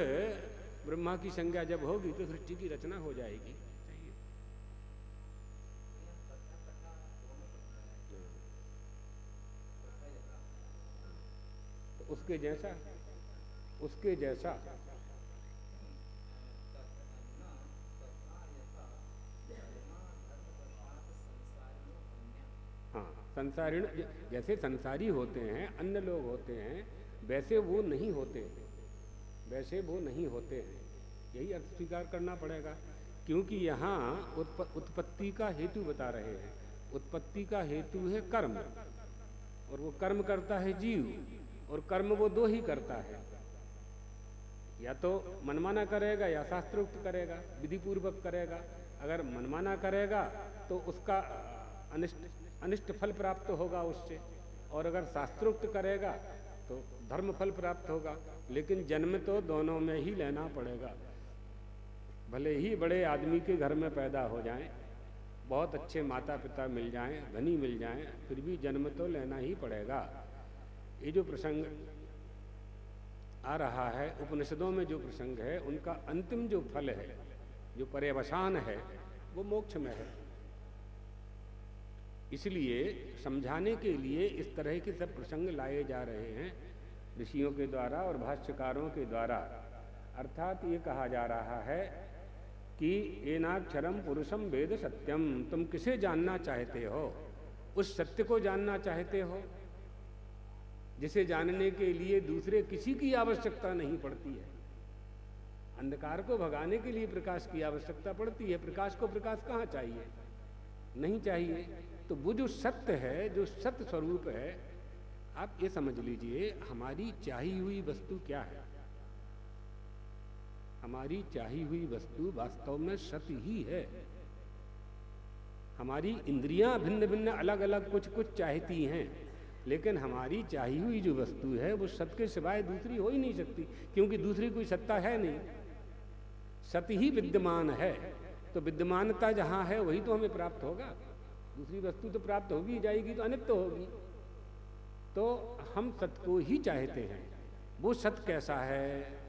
ब्रह्मा की संज्ञा जब होगी तो सृष्टि की रचना हो जाएगी। उसके जैसा, उसके जैसा हाँ, संसारी जैसे संसारी होते हैं, अन्य लोग होते हैं, वैसे वो नहीं होते, वैसे वो नहीं होते हैं। यही अर्थ स्वीकार करना पड़ेगा, क्योंकि यहाँ उत्पत्ति का हेतु बता रहे हैं। उत्पत्ति का हेतु है कर्म, और वो कर्म करता है जीव, और कर्म वो दो ही करता है, या तो मनमाना करेगा या शास्त्रोक्त करेगा, विधि पूर्वक करेगा। अगर मनमाना करेगा तो उसका अनिष्ट फल प्राप्त होगा उससे, और अगर शास्त्रोक्त करेगा तो धर्म फल प्राप्त होगा। लेकिन जन्म तो दोनों में ही लेना पड़ेगा। भले ही बड़े आदमी के घर में पैदा हो जाएं, बहुत अच्छे माता पिता मिल जाएं, धनी मिल जाएं, फिर भी जन्म तो लेना ही पड़ेगा। ये जो प्रसंग आ रहा है उपनिषदों में, जो प्रसंग है, उनका अंतिम जो फल है, जो पर्यवसान है, वो मोक्ष में है। इसलिए समझाने के लिए इस तरह के सब प्रसंग लाए जा रहे हैं ऋषियों के द्वारा और भाष्यकारों के द्वारा। अर्थात ये कहा जा रहा है कि एनाक्षरम पुरुषम वेद सत्यम, तुम किसे जानना चाहते हो? उस सत्य को जानना चाहते हो जिसे जानने के लिए दूसरे किसी की आवश्यकता नहीं पड़ती है। अंधकार को भगाने के लिए प्रकाश की आवश्यकता पड़ती है। प्रकाश को प्रकाश कहाँ चाहिए? नहीं चाहिए। तो वो जो सत्य है, जो सत्य स्वरूप है, आप ये समझ लीजिए हमारी चाही हुई वस्तु क्या है। हमारी चाही हुई वस्तु वास्तव में सत्य ही है। हमारी इंद्रियां भिन्न भिन्न अलग अलग कुछ कुछ चाहती हैं, लेकिन हमारी चाही हुई जो वस्तु है वो सत्य के सिवाय दूसरी हो ही नहीं सकती, क्योंकि दूसरी कोई सत्ता है नहीं, सत्य ही विद्यमान है। तो विद्यमानता जहाँ है वही तो हमें प्राप्त होगा। दूसरी वस्तु तो प्राप्त होगी जाएगी तो अनित्य होगी। तो हम सत्य को ही चाहते हैं। वो सत्य कैसा है,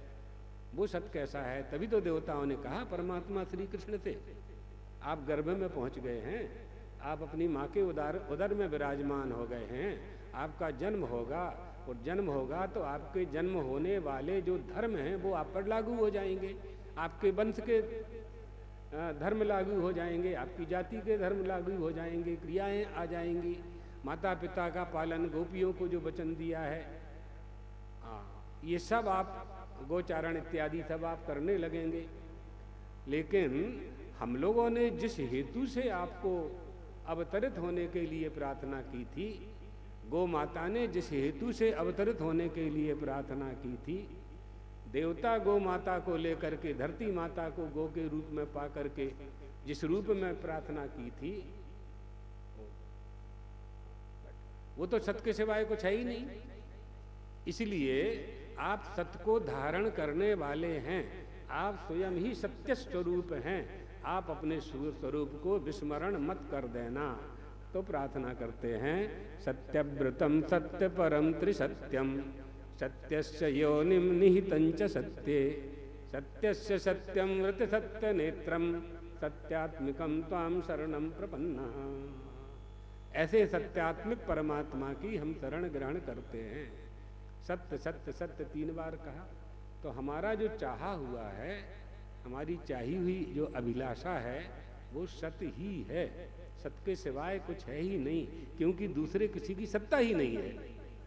वो सत्य कैसा है? तभी तो देवताओं ने कहा परमात्मा श्री कृष्ण से, आप गर्भ में पहुंच गए हैं, आप अपनी माँ के उदर में विराजमान हो गए हैं, आपका जन्म होगा, और जन्म होगा तो आपके जन्म होने वाले जो धर्म हैं वो आप पर लागू हो जाएंगे, आपके वंश के धर्म लागू हो जाएंगे, आपकी जाति के धर्म लागू हो जाएंगे, क्रियाएं आ जाएंगी, माता पिता का पालन, गोपियों को जो वचन दिया है, ये सब आप गोचारण इत्यादि सब आप करने लगेंगे। लेकिन हम लोगों ने जिस हेतु से आपको अवतरित होने के लिए प्रार्थना की थी, गौ माता ने जिस हेतु से अवतरित होने के लिए प्रार्थना की थी, देवता गौ माता को लेकर के धरती माता को गौ के रूप में पा करके जिस रूप में प्रार्थना की थी, वो तो सत्य के सिवाय कुछ है ही नहीं। इसलिए आप सत्य को धारण करने वाले हैं, आप स्वयं ही सत्य स्वरूप हैं। आप अपने स्वरूप को विस्मरण मत कर देना। तो प्रार्थना करते हैं, सत्यव्रतम सत्य परम त्रिसत्यम सत्यस्य योनिम निहितं च सत्ये सत्यस्य सत्यम व्रत सत्य नेत्रम सत्यात्मिकम त्वाम शरणम प्रपन्ना। ऐसे सत्यात्मिक परमात्मा की हम शरण ग्रहण करते हैं। सत्य सत्य सत्य 3 बार कहा। तो हमारा जो चाहा हुआ है, हमारी चाही हुई जो अभिलाषा है, वो सत्य ही है। सत्य के सिवाय कुछ है ही नहीं, क्योंकि दूसरे किसी की सत्ता ही नहीं है।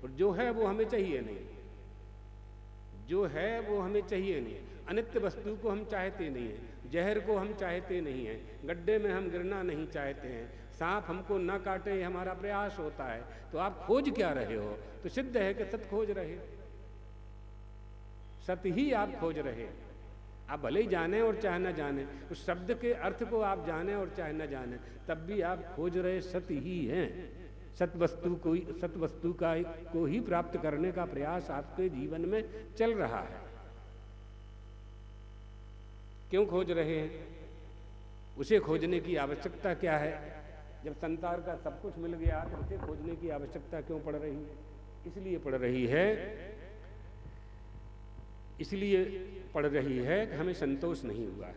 और जो है वो हमें चाहिए नहीं, जो है वो हमें चाहिए नहीं। अनित्य वस्तु को हम चाहते नहीं हैं, जहर को हम चाहते नहीं हैं, गड्ढे में हम गिरना नहीं चाहते हैं, सांप हमको न काटे हमारा प्रयास होता है। तो आप खोज क्या रहे हो? तो सिद्ध है कि सत्य खोज रहे, सत्य ही आप खोज रहे। आप भले ही जाने और चाहे न जाने, उस शब्द के अर्थ को आप जाने और चाहे न जाने, तब भी आप खोज रहे सत्य ही हैं। सत्य वस्तु को ही प्राप्त करने का प्रयास आपके जीवन में चल रहा है। क्यों खोज रहे हैं? उसे खोजने की आवश्यकता क्या है? जब संसार का सब कुछ मिल गया तो उसे खोजने की आवश्यकता क्यों पड़ रही है? इसलिए पड़ रही है कि हमें संतोष नहीं हुआ है।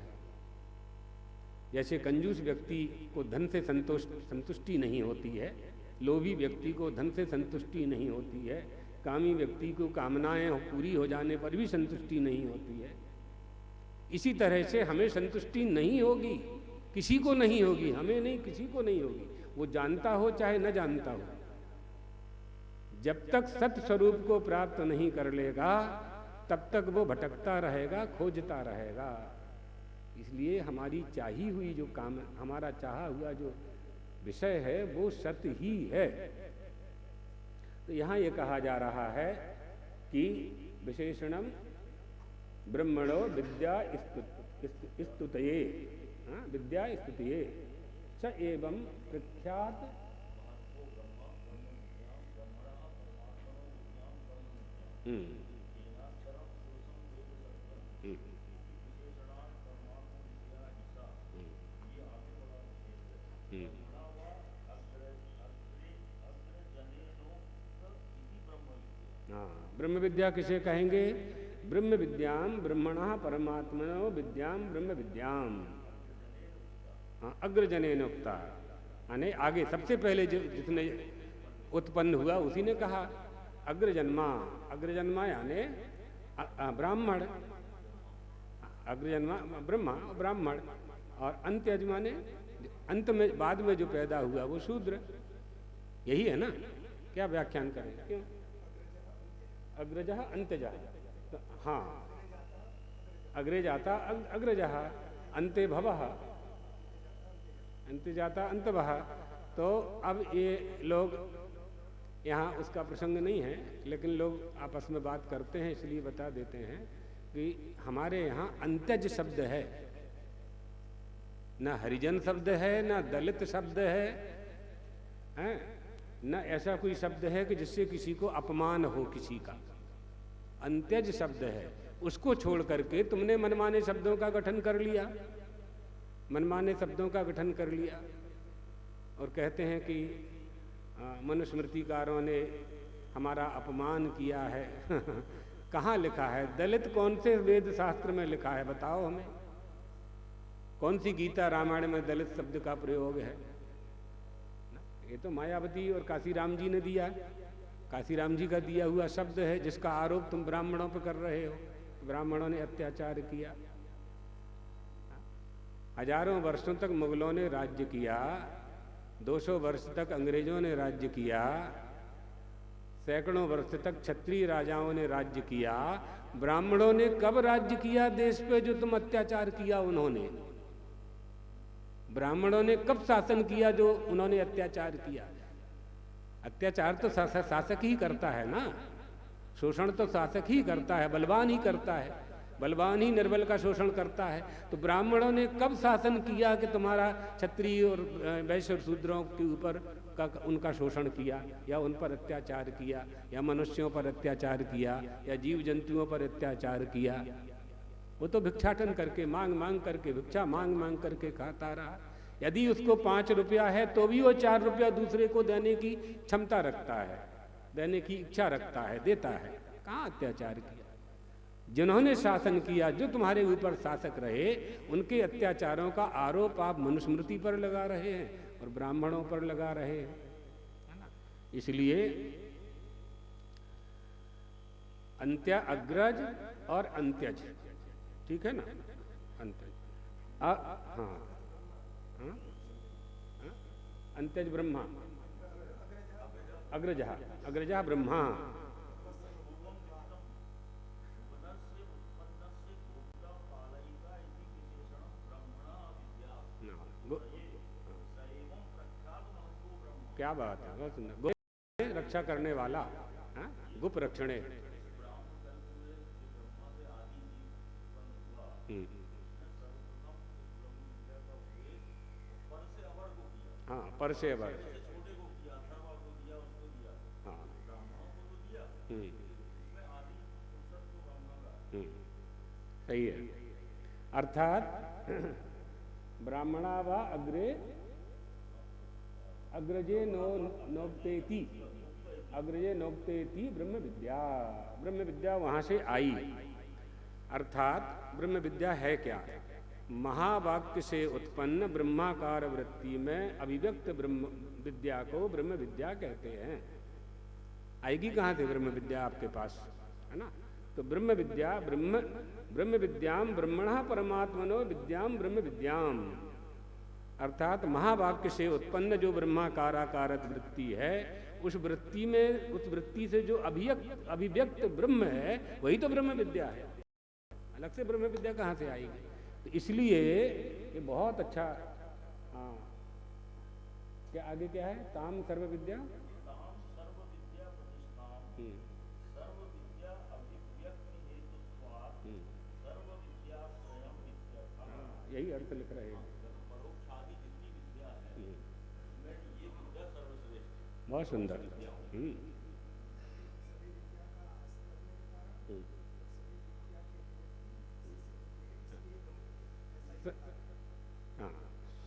जैसे कंजूस व्यक्ति को धन से संतुष्टि नहीं होती है, लोभी व्यक्ति को धन से संतुष्टि नहीं होती है, कामी व्यक्ति को कामनाएं पूरी हो जाने पर भी संतुष्टि नहीं होती है, इसी तरह से हमें संतुष्टि नहीं होगी, किसी को नहीं होगी, हमें नहीं किसी को नहीं होगी, वो जानता हो चाहे न जानता हो। जब तक सत्य स्वरूप को प्राप्त नहीं कर लेगा तब तक वो भटकता रहेगा, खोजता रहेगा। इसलिए हमारी चाही हुई जो काम, हमारा चाहा हुआ जो विषय है वो सत्य ही है। तो यहाँ ये कहा जा रहा है कि विशेषणम ब्रह्मणो विद्या स्तुतये, विद्या स्तुतये स एवं प्रख्यात ब्रह्म विद्या किसे कहेंगे? ब्रह्म विद्याम ब्रह्मणः परमात्मनो विद्याम ब्रह्म विद्याम अग्रजनेन उक्ता। यानी आगे सबसे पहले जिसने उत्पन्न हुआ उसी ने कहा अग्रजन्मा। अग्रजन्मा यानी ब्राह्मण, अग्रजन्मा ब्रह्मा ब्राह्मण, और अंत यजमा ने अंत में बाद में जो पैदा हुआ वो शूद्र। यही है ना? क्या व्याख्यान करें? क्यों अग्रजः अंतजः? तो हाँ, अग्रे जाता अग्रजः, अंते भवः, अंत जाता अंतवः। तो अब ये लोग, यहाँ उसका प्रसंग नहीं है, लेकिन लोग आपस में बात करते हैं इसलिए बता देते हैं कि हमारे यहाँ अंत्यज शब्द है, न हरिजन शब्द है, न दलित शब्द है, न ऐसा कोई शब्द है कि जिससे किसी को अपमान हो किसी का। अंत्यज शब्द है, उसको छोड़ करके तुमने मनमाने शब्दों का गठन कर लिया, मनमाने शब्दों का गठन कर लिया और कहते हैं कि मनुस्मृतिकारों ने हमारा अपमान किया है। कहाँ लिखा है? दलित कौन से वेद शास्त्र में लिखा है? बताओ हमें। कौन सी गीता रामायण में दलित शब्द का प्रयोग है? ये तो मायावती और काशीराम जी ने दिया, काशीराम जी का दिया हुआ शब्द है, जिसका आरोप तुम ब्राह्मणों पर कर रहे हो। ब्राह्मणों ने अत्याचार किया, हजारों वर्षों तक मुगलों ने राज्य किया, 200 वर्ष तक अंग्रेजों ने राज्य किया, सैकड़ों वर्ष तक क्षत्रिय राजाओं ने राज्य किया, ब्राह्मणों ने कब राज्य किया देश पे जो तुम अत्याचार किया उन्होंने? ब्राह्मणों ने कब शासन किया जो उन्होंने अत्याचार किया? अत्याचार तो शासक ही करता है ना, शोषण तो शासक ही करता है, बलवान ही करता है, बलवान ही निर्बल का शोषण करता है। तो ब्राह्मणों ने कब शासन किया कि तुम्हारा क्षत्रिय और वैश्य और शूद्रों के ऊपर का उनका शोषण किया, या उन पर अत्याचार किया, या मनुष्यों पर अत्याचार किया, या जीव जंतुओं पर अत्याचार किया? वो तो भिक्षाटन करके, मांग मांग करके, भिक्षा मांग मांग करके खाता रहा। यदि उसको 5 रुपया है तो भी वो 4 रुपया दूसरे को देने की क्षमता रखता है, देने की इच्छा रखता है, देता है। कहाँ अत्याचार किया? जिन्होंने शासन किया, जो तुम्हारे ऊपर शासक रहे, उनके अत्याचारों का आरोप आप मनुस्मृति पर लगा रहे हैं और ब्राह्मणों पर लगा रहे हैं, है ना? इसलिए अंत्य, अग्रज और अंत्यज, ठीक है ना? अंत्यज, हाँ, अंत्यज ब्रह्मा, अग्रजा, अग्रजा ब्रह्मा। क्या बात है, बहुत सुंदर। गुप रक्षा करने वाला, हाँ? गुप रक्षणे। हाँ, पर से अवर, हाँ, सही है। अर्थात ब्राह्मणा वा अग्रे अग्रजे नोक्तेति, अग्रजे नोक्तेति ब्रह्म विद्या, ब्रह्म विद्या वहाँ से आई। अर्थात ब्रह्म विद्या है क्या? महावाक्य से उत्पन्न ब्रह्माकार वृत्ति में अभिव्यक्त ब्रह्म विद्या को ब्रह्म विद्या कहते हैं। आएगी कहाँ से ब्रह्म विद्या आपके पास, है ना? तो ब्रह्म विद्या, ब्रह्म विद्याम ब्रह्मणः परमात्मनो विद्याम ब्रह्म विद्याम, अर्थात महावाक्य से उत्पन्न जो ब्रह्माकाराकारक वृत्ति है, उस वृत्ति में, उस वृत्ति से जो अभिव्यक्त ब्रह्म है, वही तो ब्रह्म विद्या है। अलग से ब्रह्म विद्या कहाँ से आएगी? तो इसलिए ये बहुत अच्छा। हाँ, क्या आगे क्या है? ताम सर्व विद्या, यही अर्थ लिख रहे हैं। बहुत सुंदर। हाँ,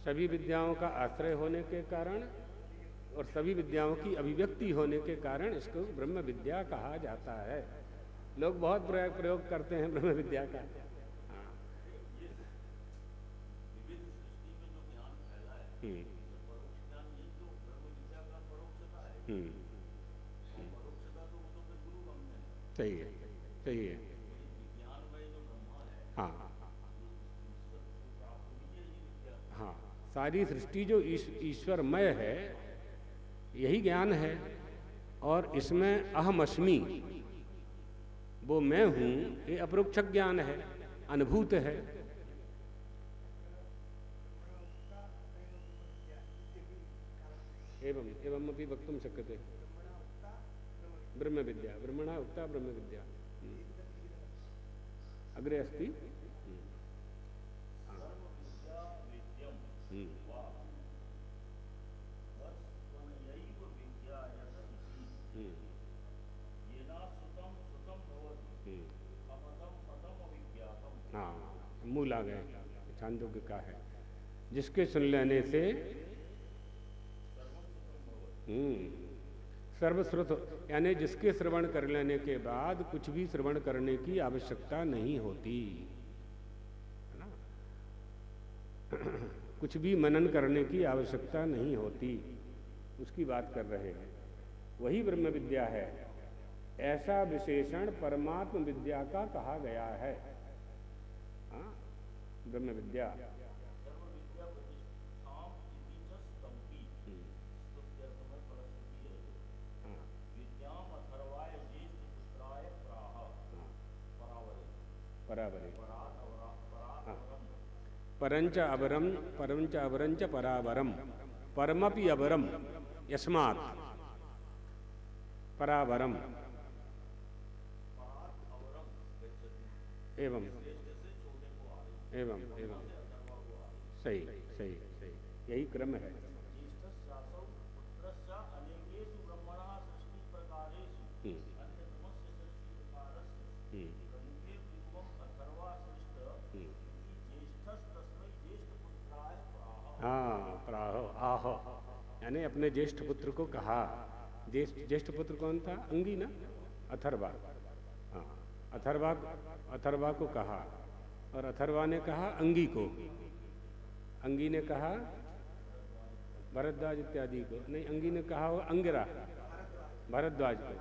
सभी विद्याओं का आश्रय होने के कारण और सभी विद्याओं की अभिव्यक्ति होने के कारण इसको ब्रह्म विद्या कहा जाता है। लोग बहुत प्रयोग करते हैं ब्रह्म विद्या का। हाँ, सही है, सही है। हाँ, हाँ, सारी सृष्टि जो ईश्वरमय है, यही ज्ञान है। और इसमें अहम अस्मि, वो मैं हूँ, ये अपरोक्ष ज्ञान है, अनुभूत है। एवं एवं अपि वक्तुं शक्यते। ब्रह्म विद्या, ब्रह्मणा उक्ता ब्रह्म विद्या अग्रे अस्ति। हाँ, मूल आ गए, छांदोग्य का है, जिसके सुन लेने से सर्वश्रुत, यानी जिसके श्रवण कर लेने के बाद कुछ भी श्रवण करने की आवश्यकता नहीं होती, है ना? कुछ भी मनन करने की आवश्यकता नहीं होती, उसकी बात कर रहे हैं। वही ब्रह्म विद्या है। ऐसा विशेषण परमात्म विद्या का कहा गया है। हाँ, ब्रह्म विद्या। बराबर है। हाँ, परंच अबरंच परावरम परमपि अबरम यस्मात् परावरम एवं एवं एवं सही सही सही, यही क्रम है। हाँ, प्राहो आह, यानी अपने ज्येष्ठ पुत्र को कहा। ज्येष्ठ पुत्र कौन था? अंगी ना, अथर्वा। हाँ, अथर्वा को कहा, और अथर्वा ने कहा अंगी को, अंगी ने कहा भरद्वाज इत्यादि को, नहीं अंगी ने कहा वो अंगिरा, भरद्वाज को,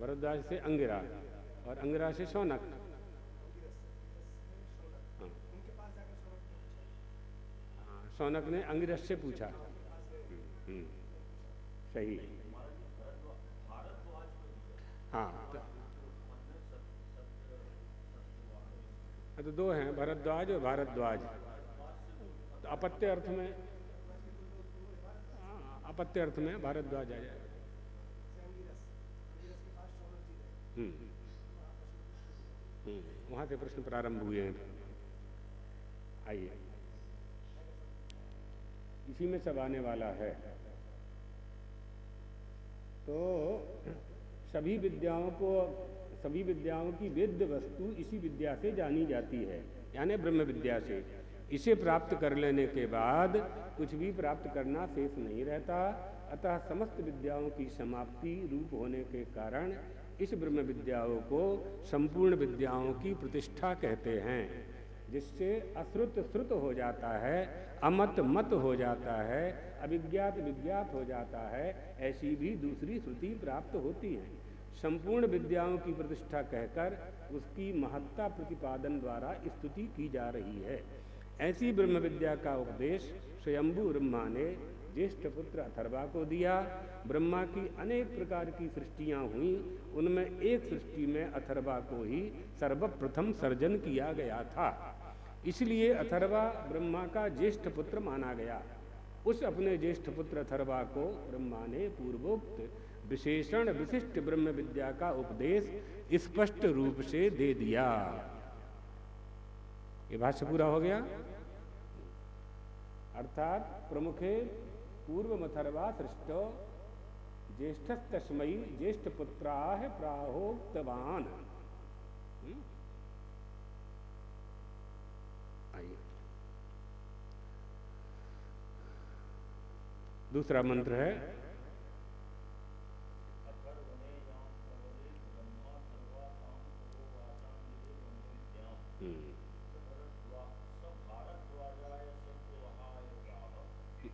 भरद्वाज से अंगिरा और अंगिरा से शौनक। हाँ, शौनक ने अंगिरस से पूछा। सही। हाँ, तो दो हैं, भरद्वाज और भारद्वाज। तो अपत्य अर्थ में, अपत्य अर्थ में भारद्वाज आ जाए। वहां से प्रश्न प्रारंभ हुए हैं। आइए, इसी में सब आने वाला है। तो सभी विद्याओं की वेद्य वस्तु इसी विद्या से जानी जाती है, यानी ब्रह्म विद्या से। इसे प्राप्त कर लेने के बाद कुछ भी प्राप्त करना शेष नहीं रहता। अतः समस्त विद्याओं की समाप्ति रूप होने के कारण इस ब्रह्म विद्याओं को संपूर्ण विद्याओं की प्रतिष्ठा कहते हैं, जिससे अश्रुत श्रुत हो जाता है, अमत मत हो जाता है, अविज्ञात विज्ञात हो जाता है। ऐसी भी दूसरी श्रुति प्राप्त होती है। संपूर्ण विद्याओं की प्रतिष्ठा कहकर उसकी महत्ता प्रतिपादन द्वारा स्तुति की जा रही है। ऐसी ब्रह्म विद्या का उपदेश स्वयंभू ब्रह्मा ने ज्येष्ठ पुत्र अथर्वा को दिया। ब्रह्मा की अनेक प्रकार की सृष्टियां हुई, उनमें एक सृष्टि में अथर्वा को ही सर्वप्रथम सर्जन किया गया था। इसलिए अथर्वा ब्रह्मा का ज्येष्ठ पुत्र माना गया। उस अपने ज्येष्ठ पुत्र अथर्वा को ब्रह्मा ने पूर्वोक्त विशेषण विशिष्ट ब्रह्म विद्या का उपदेश स्पष्ट रूप से दे दिया। ये भाष्य पूरा हो गया। अर्थात प्रमुखे पूर्वमथर्वा सृष्टो ज्येष्ठस्तस्मै ज्येष्ठ पुत्राः प्राहोक्तवान्। आइए, दूसरा मंत्र है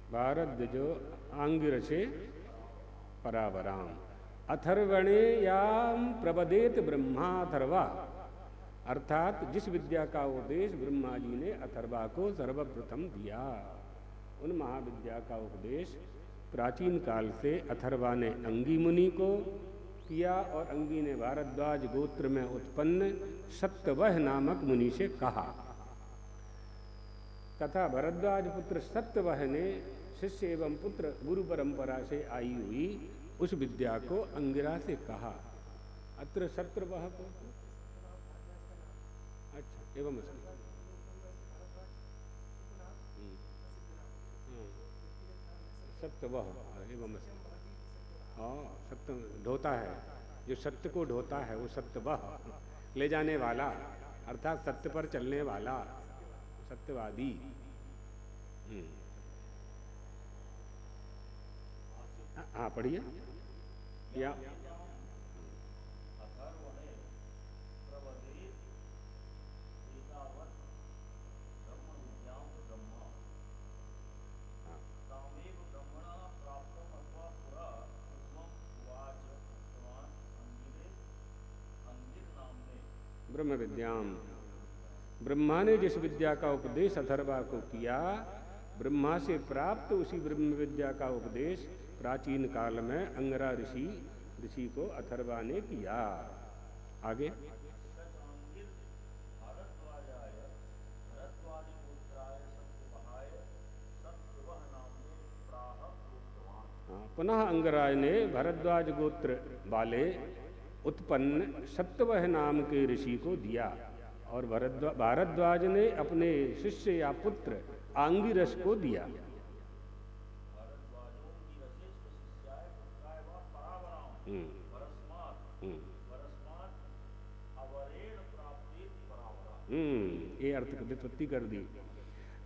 भारद्वाजो आंगिरसे परावराम अथर्वणे याम प्रबदेत ब्रह्माथर्वा। अर्थात जिस विद्या का उपदेश ब्रह्मा जी ने अथर्वा को सर्वप्रथम दिया, उन महाविद्या का उपदेश प्राचीन काल से अथर्वा ने अंगी मुनि को किया, और अंगी ने भारद्वाज गोत्र में उत्पन्न सत्यवह नामक मुनि से कहा, तथा भरद्वाज पुत्र सत्यवह ने शिष्य एवं पुत्र गुरु परंपरा से आई हुई उस विद्या को अंगिरा से कहा। अत्र सत्यवह को अच्छा एवं सत्यवह एवं, हाँ सत्य ढोता है, जो सत्य को ढोता है वो सत्यवह, ले जाने वाला, अर्थात सत्य पर चलने वाला, सत्यवादी। हाँ पढ़िए या ब्रह्म विद्याम। ब्रह्मा ने जिस विद्या का उपदेश अथर्वा को किया, ब्रह्मा से प्राप्त उसी ब्रह्म विद्या का उपदेश प्राचीन काल में अंगिरा ऋषि को अथर्वा ने किया। आगे पुनः अंगराज ने भरद्वाज गोत्र वाले उत्पन्न सत्यवह नाम के ऋषि को दिया और भारद्वाज ने अपने शिष्य या पुत्र आंगिरस को दिया। ये अर्थ व्युत्पत्ति कर दी।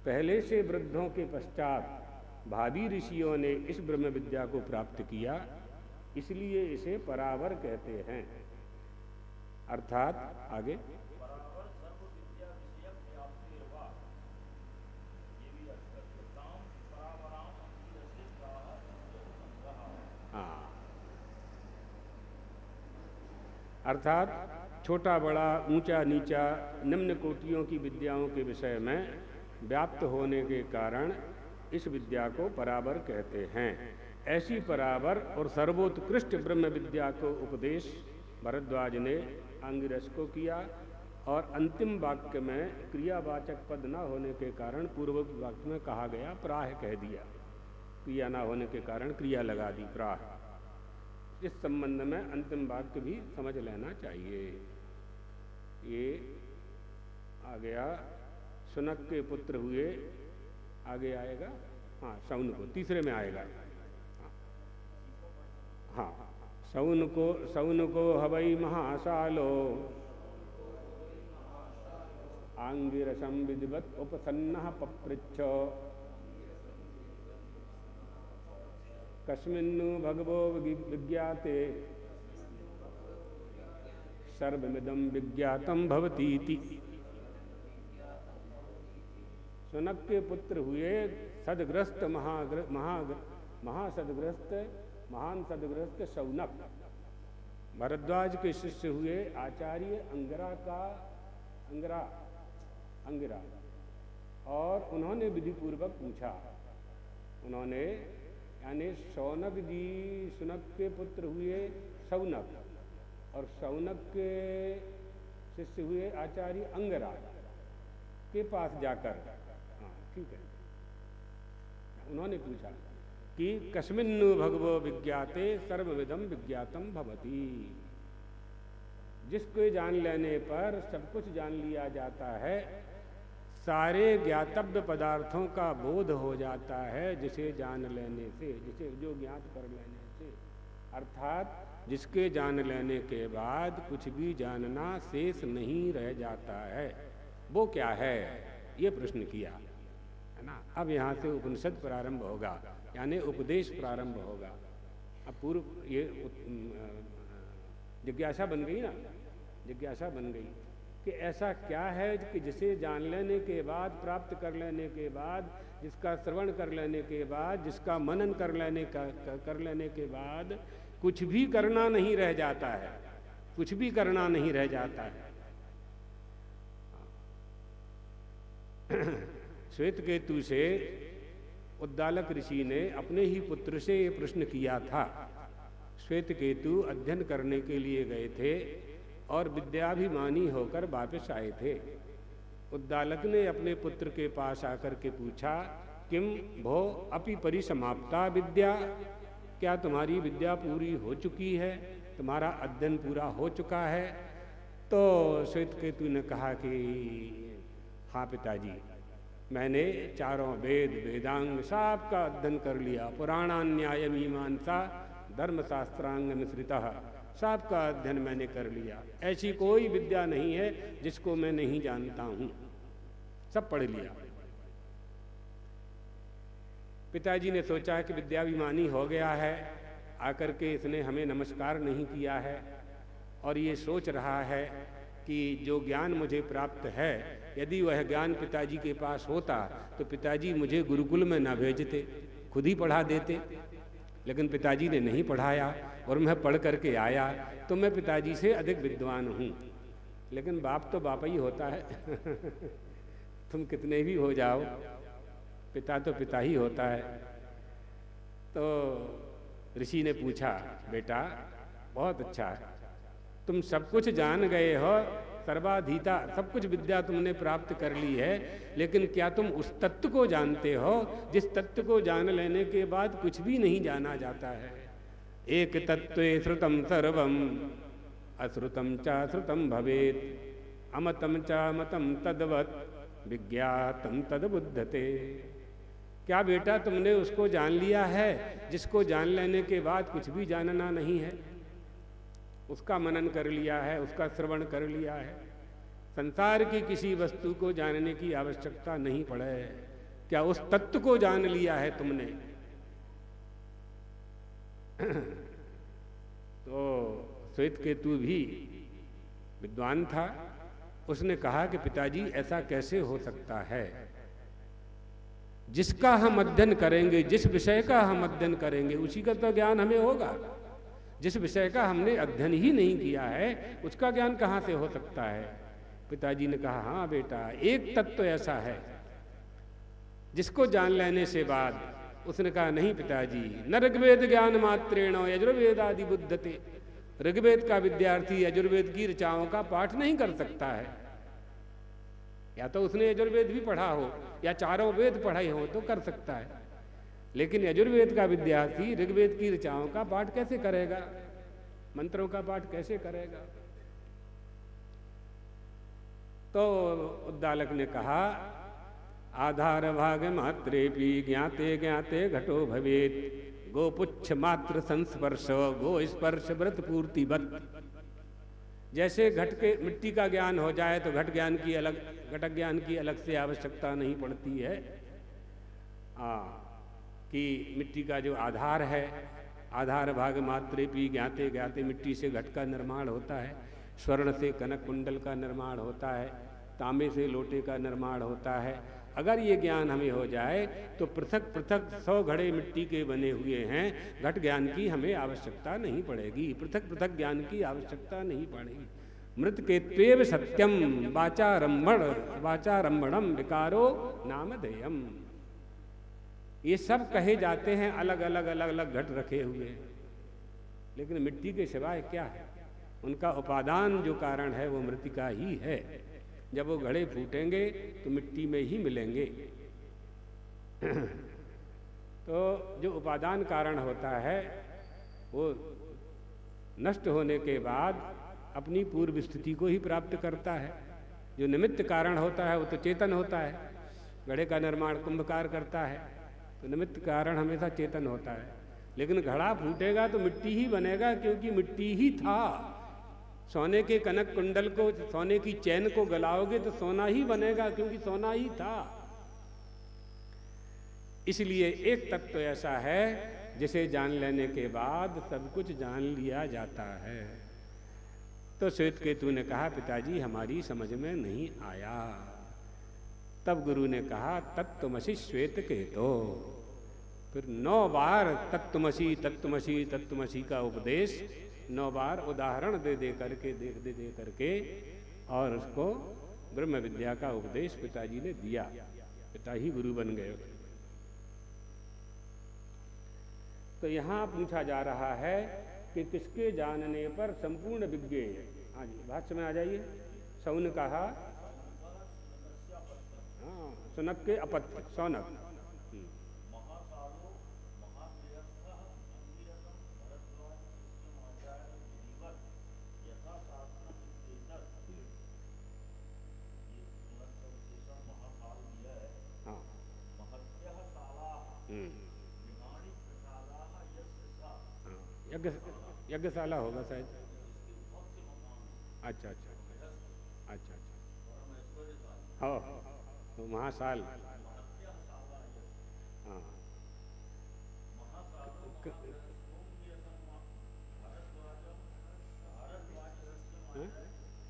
पहले से वृद्धों के पश्चात भावी ऋषियों ने इस ब्रह्म विद्या को प्राप्त किया, इसलिए इसे परावर कहते हैं। अर्थात आगे अर्थात छोटा बड़ा ऊंचा नीचा निम्न कोटियों की विद्याओं के विषय में व्याप्त होने के कारण इस विद्या को परावर कहते हैं। ऐसी परावर और सर्वोत्कृष्ट ब्रह्म विद्या को उपदेश भरद्वाज ने अंगिरस को किया और अंतिम वाक्य में क्रियावाचक पद न होने के कारण पूर्वोक्त वाक्य में कहा गया प्राह कह दिया। क्रिया न होने के कारण क्रिया लगा दी प्राह। इस संबंध में अंतिम वाक्य भी समझ लेना चाहिए। ये आ गया सुनक के पुत्र हुए, आगे आएगा हाँ सौन को, तीसरे में आएगा हाँ सौन को हवई महासालो आंगिरसम विधिवत उपसन्नः पपृच्छ कस्मिन्नु भगवो विज्ञाते सर्वमिदं विज्ञातम भवतीति। सुनक के पुत्र हुए सदग्रस्त महान सदग्रस्त शौनक। भरद्वाज के शिष्य हुए आचार्य अंगिरा और उन्होंने विधि पूर्वक पूछा। उन्होंने यानी शौनक जी सुनक के पुत्र हुए शौनक और शौनक के शिष्य हुए आचार्य अंगिरा के पास जाकर ठीक है उन्होंने पूछा कि कस्मिन्नु भगवो विज्ञाते सर्वविदं विज्ञातम भवति। जिसको जान लेने पर सब कुछ जान लिया जाता है, सारे ज्ञातव्य पदार्थों का बोध हो जाता है जिसे जान लेने से, जिसे जो ज्ञात कर लेने से। अर्थात जिसके जान लेने के बाद कुछ भी जानना शेष नहीं रह जाता है। वो क्या है, ये प्रश्न किया है ना। अब यहाँ से उपनिषद प्रारंभ होगा, यानी उपदेश प्रारंभ होगा। अब पूर्व ये जिज्ञासा बन गई ना, जिज्ञासा बन गई कि ऐसा क्या है कि जिसे जान लेने के बाद, प्राप्त कर लेने के बाद, जिसका श्रवण कर लेने के बाद, जिसका मनन कर लेने के बाद कुछ भी करना नहीं रह जाता है, कुछ भी करना नहीं रह जाता है। श्वेत केतु से उद्दालक ऋषि ने अपने ही पुत्र से ये प्रश्न किया था। श्वेत केतु अध्ययन करने के लिए गए थे और विद्याभिमानी होकर वापस आए थे। उद्दालक ने अपने पुत्र के पास आकर के पूछा, किम भो अपि परिसमाप्ता विद्या, क्या तुम्हारी विद्या पूरी हो चुकी है, तुम्हारा अध्ययन पूरा हो चुका है? तो श्वेत केतु ने कहा कि हाँ पिताजी, मैंने चारों वेद वेदांग सब का अध्ययन कर लिया, पुराणान्याय मीमांसा धर्मशास्त्रांग मिश्रितः सब का अध्ययन मैंने कर लिया। ऐसी कोई विद्या नहीं है जिसको मैं नहीं जानता हूँ, सब पढ़ लिया। पिताजी ने सोचा कि विद्याभिमानी हो गया है, आकर के इसने हमें नमस्कार नहीं किया है और ये सोच रहा है कि जो ज्ञान मुझे प्राप्त है, यदि वह ज्ञान पिताजी के पास होता तो पिताजी मुझे गुरुकुल में न भेजते, खुद ही पढ़ा देते। लेकिन पिताजी ने नहीं पढ़ाया और मैं पढ़ करके आया तो मैं पिताजी से अधिक विद्वान हूँ। लेकिन बाप तो बाप ही होता है तुम कितने भी हो जाओ, पिता तो पिता ही होता है। तो ऋषि ने पूछा, बेटा बहुत अच्छा है, तुम सब कुछ जान गए हो सर्वाधीता, सब कुछ विद्या तुमने प्राप्त कर ली है, लेकिन क्या तुम उस तत्व को जानते हो जिस तत्व को जान लेने के बाद कुछ भी नहीं जाना जाता है? एक तत्वे श्रुतम सर्वम अश्रुतम च श्रुतम भवेत, अमतम च मतम तद्वत् विज्ञातम तद्बुद्धते। क्या बेटा तुमने उसको जान लिया है जिसको जान लेने के बाद कुछ भी जानना नहीं है? उसका मनन कर लिया है, उसका श्रवण कर लिया है, संसार की किसी वस्तु को जानने की आवश्यकता नहीं पड़े। क्या उस तत्व को जान लिया है तुमने? तो श्वेतकेतु भी विद्वान था, उसने कहा कि पिताजी ऐसा कैसे हो सकता है? जिसका हम अध्ययन करेंगे, जिस विषय का हम अध्ययन करेंगे उसी का तो ज्ञान हमें होगा। जिस विषय का हमने अध्ययन ही नहीं किया है उसका ज्ञान कहाँ से हो सकता है? पिताजी ने कहा हाँ बेटा, एक तत्व ऐसा है जिसको जान लेने से बाद, उसने कहा नहीं पिताजी, न ऋग्वेद ज्ञान मात्रेण यजुर्वेद आदि बुद्धते। ऋग्वेद का विद्यार्थी यजुर्वेद की ऋचाओं का पाठ नहीं कर सकता है। या तो उसने यजुर्वेद भी पढ़ा हो या चारों वेद पढ़ाई हो तो कर सकता है, लेकिन यजुर्वेद का विद्यार्थी ऋग्वेद की ऋचाओं का पाठ कैसे करेगा? मंत्रों का पाठ कैसे करेगा? तो उद्दालक ने कहा आधार भाग मात्रेपि ज्ञाते ज्ञाते घटो भवेत, गोपुच्छ मात्र संस्पर्श गो स्पर्श व्रत पूर्ति बत। जैसे घट के मिट्टी का ज्ञान हो जाए तो घट ज्ञान की अलग से आवश्यकता नहीं पड़ती है। कि मिट्टी का जो आधार है, आधार भाग मात्रेपि ज्ञाते ज्ञाते, मिट्टी से घट का निर्माण होता है, स्वर्ण से कनक कुंडल का निर्माण होता है, तांबे से लोटे का निर्माण होता है। अगर ये ज्ञान हमें हो जाए तो पृथक पृथक 100 घड़े मिट्टी के बने हुए हैं, घट ज्ञान की हमें आवश्यकता नहीं पड़ेगी, पृथक पृथक ज्ञान की आवश्यकता नहीं पड़ेगी। मृत के त्वेव सत्यम वाचारंभणम विकारो नामधेयम। ये सब कहे जाते हैं, अलग अलग घट रखे हुए हैं, लेकिन मिट्टी के सिवाय क्या है? उनका उपादान जो कारण है वो मृतिका ही है। जब वो घड़े फूटेंगे तो मिट्टी में ही मिलेंगे। तो जो उपादान कारण होता है वो नष्ट होने के बाद अपनी पूर्व स्थिति को ही प्राप्त करता है। जो निमित्त कारण होता है वो तो चेतन होता है। घड़े का निर्माण कुंभकार करता है तो निमित्त कारण हमेशा चेतन होता है, लेकिन घड़ा फूटेगा तो मिट्टी ही बनेगा, क्योंकि मिट्टी ही था। सोने के कनक कुंडल को, सोने की चैन को गलाओगे तो सोना ही बनेगा, क्योंकि सोना ही था। इसलिए एक तत्व ऐसा है जिसे जान लेने के बाद सब कुछ जान लिया जाता है। तो श्वेतकेतु ने कहा पिताजी हमारी समझ में नहीं आया। तब गुरु ने कहा तत्त्वमसि श्वेतकेतो। फिर 9 बार तत्त्वमसि तत्त्वमसि तत्त्वमसि का उपदेश, 9 बार उदाहरण दे करके और उसको ब्रह्म विद्या का उपदेश पिताजी ने दिया। पिता ही गुरु बन गए। तो यहाँ पूछा जा रहा है कि किसके जानने पर संपूर्ण विज्ञ। हाँ जी, भाष्य में आ जाइए। सौन कहा, हाँ, सुनक के अपत्य सौनक। यज्ञशाला होगा शायद। अच्छा अच्छा अच्छा अच्छा, हाँ तो महासाल। हाँ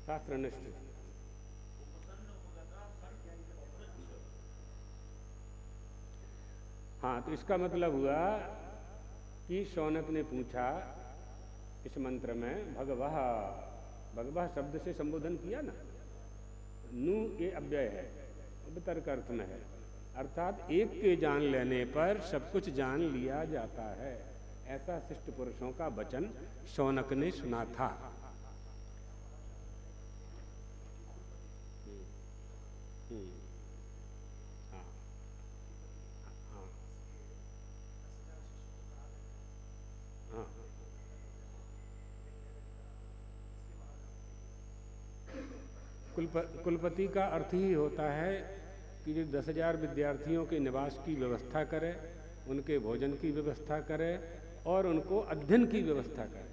शास्त्रनिष्ठ। हाँ, तो इसका मतलब हुआ कि शौनक ने पूछा इस मंत्र में भगवः, भगवः शब्द से संबोधन किया ना। नु ये अव्यय है, वितर्क अर्थ में है, अर्थात एक के जान लेने पर सब कुछ जान लिया जाता है। ऐसा शिष्ट पुरुषों का वचन शौनक ने सुना था। कुलपति का अर्थ ही होता है कि जो 10,000 विद्यार्थियों के निवास की व्यवस्था करे, उनके भोजन की व्यवस्था करे और उनको अध्ययन की व्यवस्था करे,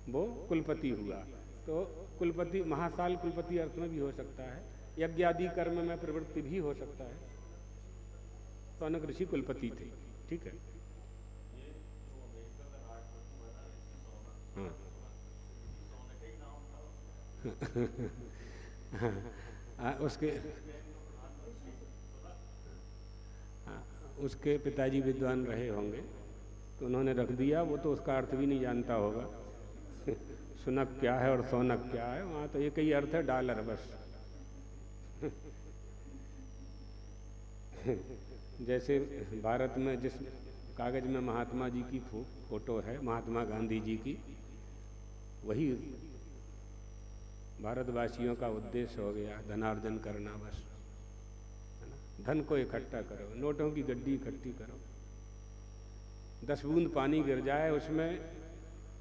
वो कुलपति हुआ। तो कुलपति महासाल कुलपति अर्थ में भी हो सकता है, यज्ञ आदि कर्म में प्रवृत्ति भी हो सकता है। सौनक ऋषि कुलपति थे, ठीक है। हाँ। उसके पिताजी विद्वान रहे होंगे तो उन्होंने रख दिया, वो तो उसका अर्थ भी नहीं जानता होगा। सुनक क्या है और सोनक क्या है, वहाँ तो एक ही अर्थ है, डॉलर बस। जैसे भारत में जिस कागज में महात्मा जी की फोटो है, महात्मा गांधी जी की, वही भारतवासियों का उद्देश्य हो गया, धनार्जन करना बस, है ना। धन को इकट्ठा करो, नोटों की गड्डी इकट्ठी करो। 10 बूंद पानी गिर जाए उसमें,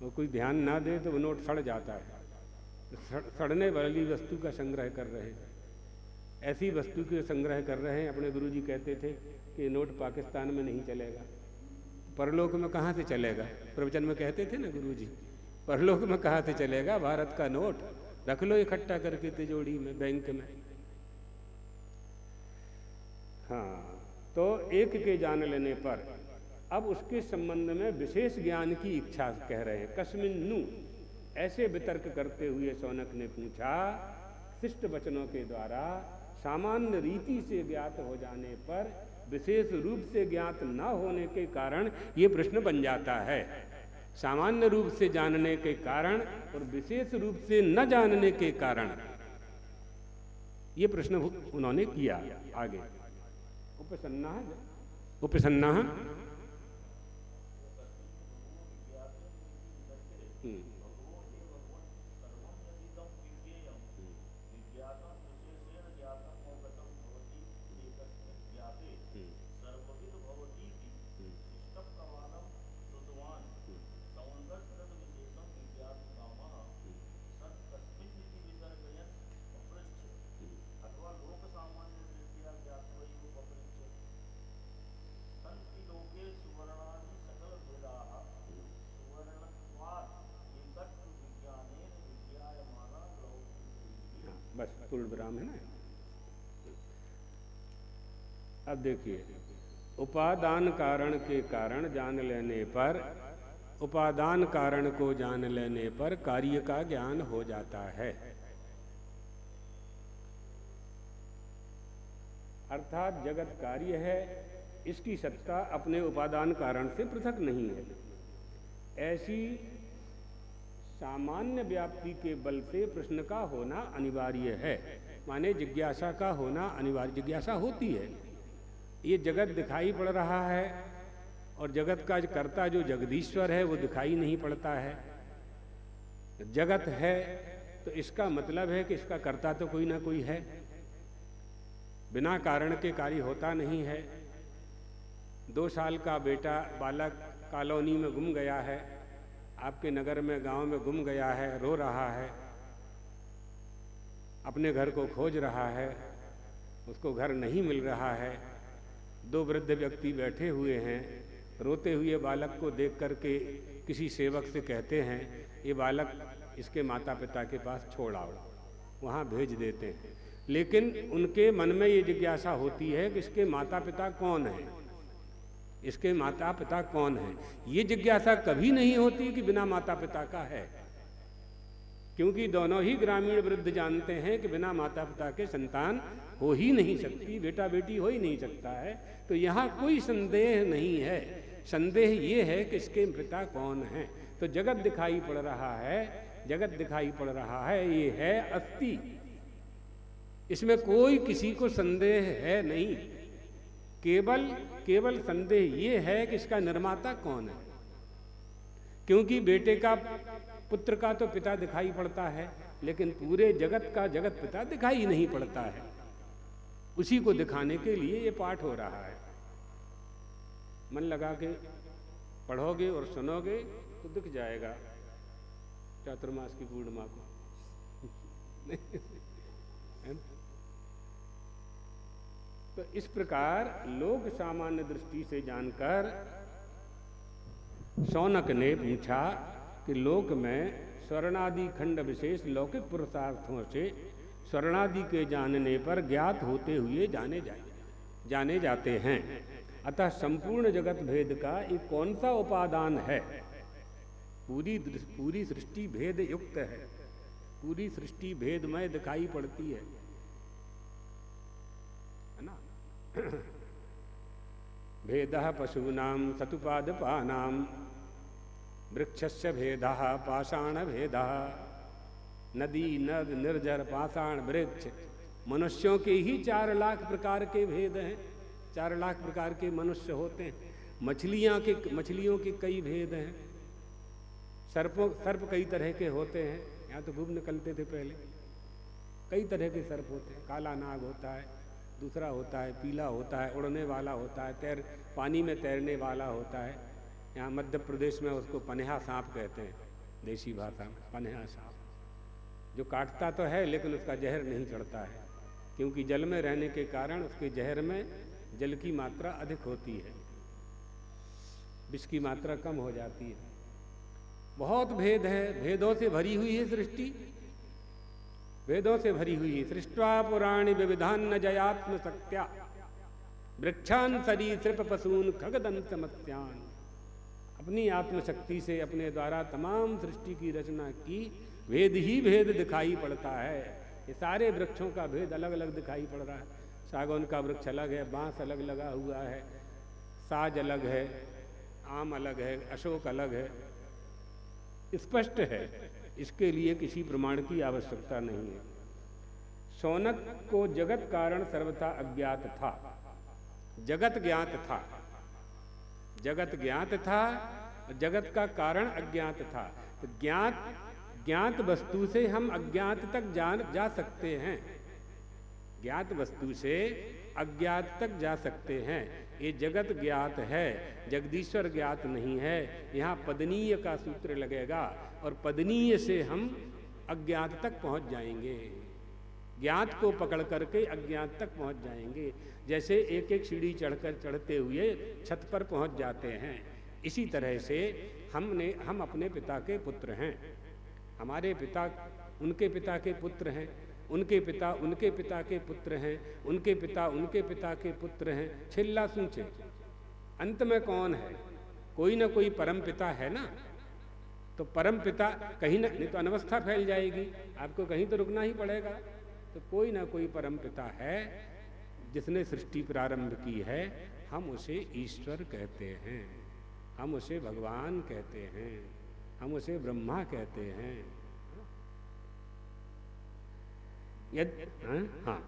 वो कोई ध्यान ना दे तो वो नोट सड़ जाता है। सड़ने वाली वस्तु का संग्रह कर रहे हैं, ऐसी वस्तु के संग्रह कर रहे हैं। अपने गुरुजी कहते थे कि नोट पाकिस्तान में नहीं चलेगा, परलोक में कहाँ से चलेगा। प्रवचन में कहते थे ना गुरुजी, परलोक में कहाँ से चलेगा, भारत का नोट रख लो इकट्ठा करके तिजोरी में, बैंक में। हाँ, तो एक के जान लेने पर अब उसके संबंध में विशेष ज्ञान की इच्छा कह रहे हैं। कस्मिन्नु, ऐसे वितर्क करते हुए सौनक ने पूछा, शिष्ट वचनों के द्वारा सामान्य रीति से ज्ञात हो जाने पर विशेष रूप से ज्ञात न होने के कारण ये प्रश्न बन जाता है। सामान्य रूप से जानने के कारण और विशेष रूप से न जानने के कारण ये प्रश्न उन्होंने किया। आगे उपसन्ना बस पूर्ण विराम है ना। अब देखिए, उपादान कारण के कारण जान लेने पर, उपादान कारण को जान लेने पर कार्य का ज्ञान हो जाता है। अर्थात जगत कार्य है, इसकी सत्ता अपने उपादान कारण से पृथक नहीं है। ऐसी सामान्य व्याप्ति के बल से प्रश्न का होना अनिवार्य है, माने जिज्ञासा का होना अनिवार्य। जिज्ञासा होती है, ये जगत दिखाई पड़ रहा है और जगत का कर्ता जो जगदीश्वर है वो दिखाई नहीं पड़ता है। जगत है तो इसका मतलब है कि इसका कर्ता तो कोई ना कोई है, बिना कारण के कार्य होता नहीं है। 2 साल का बेटा बालक कॉलोनी में गुम गया है, आपके नगर में गांव में गुम गया है, रो रहा है, अपने घर को खोज रहा है, उसको घर नहीं मिल रहा है। 2 वृद्ध व्यक्ति बैठे हुए हैं, रोते हुए बालक को देख करके किसी सेवक से कहते हैं ये बालक इसके माता पिता के पास छोड़ आओ, वहाँ भेज देते हैं। लेकिन उनके मन में ये जिज्ञासा होती है कि इसके माता पिता कौन हैं, इसके माता पिता कौन हैं। ये जिज्ञासा कभी नहीं होती कि बिना माता पिता का है, क्योंकि दोनों ही ग्रामीण वृद्ध जानते हैं कि बिना माता पिता के संतान हो ही नहीं सकती, बेटा बेटी हो ही नहीं सकता है। तो यहाँ कोई संदेह नहीं है, संदेह ये है कि इसके पिता कौन हैं। तो जगत दिखाई पड़ रहा है, जगत दिखाई पड़ रहा है, ये है अस्थि, इसमें कोई किसी को संदेह है नहीं। केवल संदेह ये है कि इसका निर्माता कौन है, क्योंकि बेटे का पुत्र का तो पिता दिखाई पड़ता है, लेकिन पूरे जगत का जगत पिता दिखाई नहीं पड़ता है। उसी को दिखाने के लिए ये पाठ हो रहा है। मन लगा के पढ़ोगे और सुनोगे तो दिख जाएगा चातुर्मास की पूर्णिमा को। तो इस प्रकार लोक सामान्य दृष्टि से जानकर शौनक ने पूछा कि लोक में स्वर्णादि खंड विशेष लौकिक पुरुषार्थों से स्वर्णादि के जानने पर ज्ञात होते हुए जाने जाते हैं। अतः संपूर्ण जगत भेद का एक कौन सा उपादान है? पूरी सृष्टि भेद युक्त है, पूरी सृष्टि भेदमय दिखाई पड़ती है ना। भेदः पशूनां सतुपादपानां वृक्षस्य भेदः पाषाण भेदः, नदी नद निर्जर पाषाण वृक्ष। मनुष्यों के ही 4 लाख प्रकार के भेद हैं, 4 लाख प्रकार के मनुष्य होते हैं। मछलियों के कई भेद हैं। सर्प कई तरह के होते हैं, यहाँ तो खूब निकलते थे पहले। कई तरह के सर्प होते हैं, काला नाग होता है, दूसरा होता है पीला होता है, उड़ने वाला होता है, पानी में तैरने वाला होता है। यहाँ मध्य प्रदेश में उसको पनहा सांप कहते हैं, देसी भाषा में पनहा सांप, जो काटता तो है लेकिन उसका जहर नहीं चढ़ता है, क्योंकि जल में रहने के कारण उसके जहर में जल की मात्रा अधिक होती है, विष की मात्रा कम हो जाती है। बहुत भेद है, भेदों से भरी हुई है सृष्टि, वेदों से भरी हुई है। सृष्ट्वा पुराणी विविधान न जयात्म शक्त्या, वृक्षान सरीसृप पशून खगदंत मत्स्यान। अपनी आत्मशक्ति से अपने द्वारा तमाम सृष्टि की रचना की, भेद ही भेद दिखाई पड़ता है। ये सारे वृक्षों का भेद अलग अलग दिखाई पड़ रहा है। सागौन का वृक्ष अलग है, बांस अलग लगा हुआ है, साज अलग है, आम अलग है, अशोक अलग है, स्पष्ट है। इसके लिए किसी प्रमाण की आवश्यकता नहीं है। शौनक को जगत कारण सर्वथा अज्ञात था, जगत ज्ञात था, जगत ज्ञात था, जगत का कारण अज्ञात था। तो ज्ञात वस्तु से हम अज्ञात तक जा सकते हैं, ज्ञात वस्तु से अज्ञात तक जा सकते हैं। ये जगत ज्ञात है, जगदीश्वर ज्ञात नहीं है। यहाँ पदनीय का सूत्र लगेगा और पदनीय से हम अज्ञात तक पहुँच जाएंगे, ज्ञात को पकड़ करके अज्ञात तक पहुँच जाएंगे। जैसे एक एक सीढ़ी चढ़ते हुए छत पर पहुँच जाते हैं, इसी तरह से हम अपने पिता के पुत्र हैं। हमारे पिता उनके पिता के पुत्र हैं, उनके पिता उनके पिता के पुत्र हैं, उनके पिता उनके पिता के पुत्र हैं। छिल्ला सूचे, अंत में कौन है? कोई ना कोई परम पिता है ना। तो परम पिता कहीं ना, नहीं तो अनवस्था फैल जाएगी, आपको कहीं तो रुकना ही पड़ेगा। तो कोई ना कोई परम पिता है जिसने सृष्टि प्रारंभ की है। हम उसे ईश्वर कहते हैं, हम उसे भगवान कहते हैं, हम उसे ब्रह्मा कहते हैं। हाँ,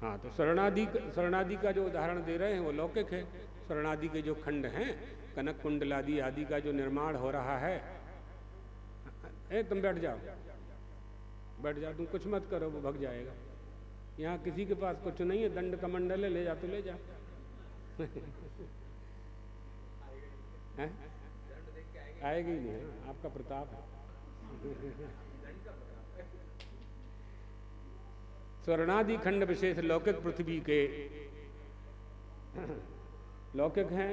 हाँ, तो स्वर्णादि का जो उदाहरण दे रहे हैं वो लौकिक है। स्वर्णादि के जो खंड हैं, कनक कुंडलादि आदि का जो निर्माण हो रहा है। तुम बैठ जाओ, तुम कुछ मत करो, वो भग जाएगा। यहाँ किसी के पास कुछ नहीं है, दंड कमंडल है, ले जा तो ले जा। आएगी नहीं, है आपका प्रताप है। स्वर्णादि खंड विशेष लौकिक पृथ्वी के लौकिक हैं,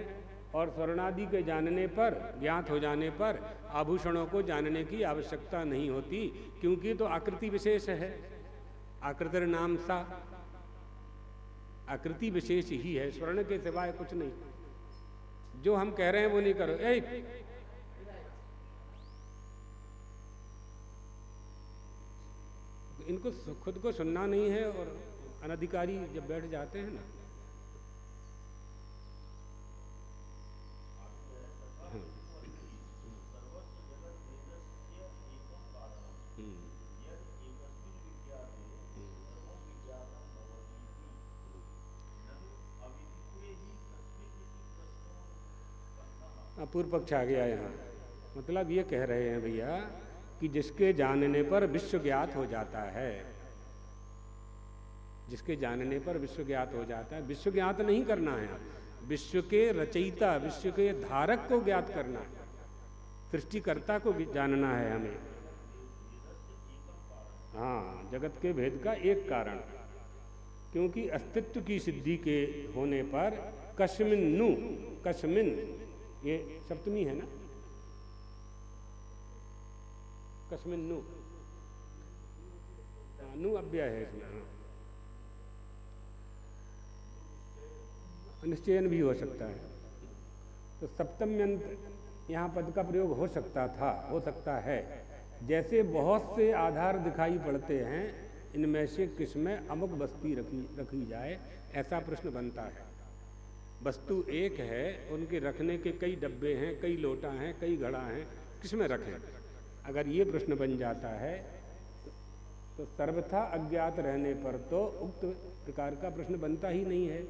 और स्वर्णादि के जानने पर, ज्ञात हो जाने पर आभूषणों को जानने की आवश्यकता नहीं होती, क्योंकि तो आकृति विशेष है। आकृतिर नाम सा, आकृति विशेष ही है, स्वर्ण के सिवाय कुछ नहीं। जो हम कह रहे हैं वो नहीं करो। इनको खुद को सुनना नहीं है, और अनधिकारी जब बैठ जाते हैं ना, पूर्व पक्ष आ गया यहाँ। मतलब ये कह रहे हैं भैया कि जिसके जानने पर विश्व ज्ञात हो जाता है, जिसके जानने पर विश्व ज्ञात हो जाता है। विश्व ज्ञात नहीं करना है, विश्व के रचयिता, विश्व के धारक को ज्ञात करना है, सृष्टिकर्ता को जानना है हमें। हाँ, जगत के भेद का एक कारण, क्योंकि अस्तित्व की सिद्धि के होने पर कस्मिन नु, कस्मिन ये सप्तमी है ना, कस्मिन नु, नु अव्यय है इसमें, निश्चयन भी हो सकता है। तो सप्तम्यंत यहाँ पद का प्रयोग हो सकता था, हो सकता है। जैसे बहुत से आधार दिखाई पड़ते हैं, इनमें से किसमें अमुक वस्तु रखी जाए, ऐसा प्रश्न बनता है। वस्तु एक है, उनके रखने के कई डब्बे हैं, कई लोटा हैं, कई घड़ा हैं, किसमें रखें? अगर ये प्रश्न बन जाता है तो सर्वथा अज्ञात रहने पर तो उक्त प्रकार का प्रश्न बनता ही नहीं है।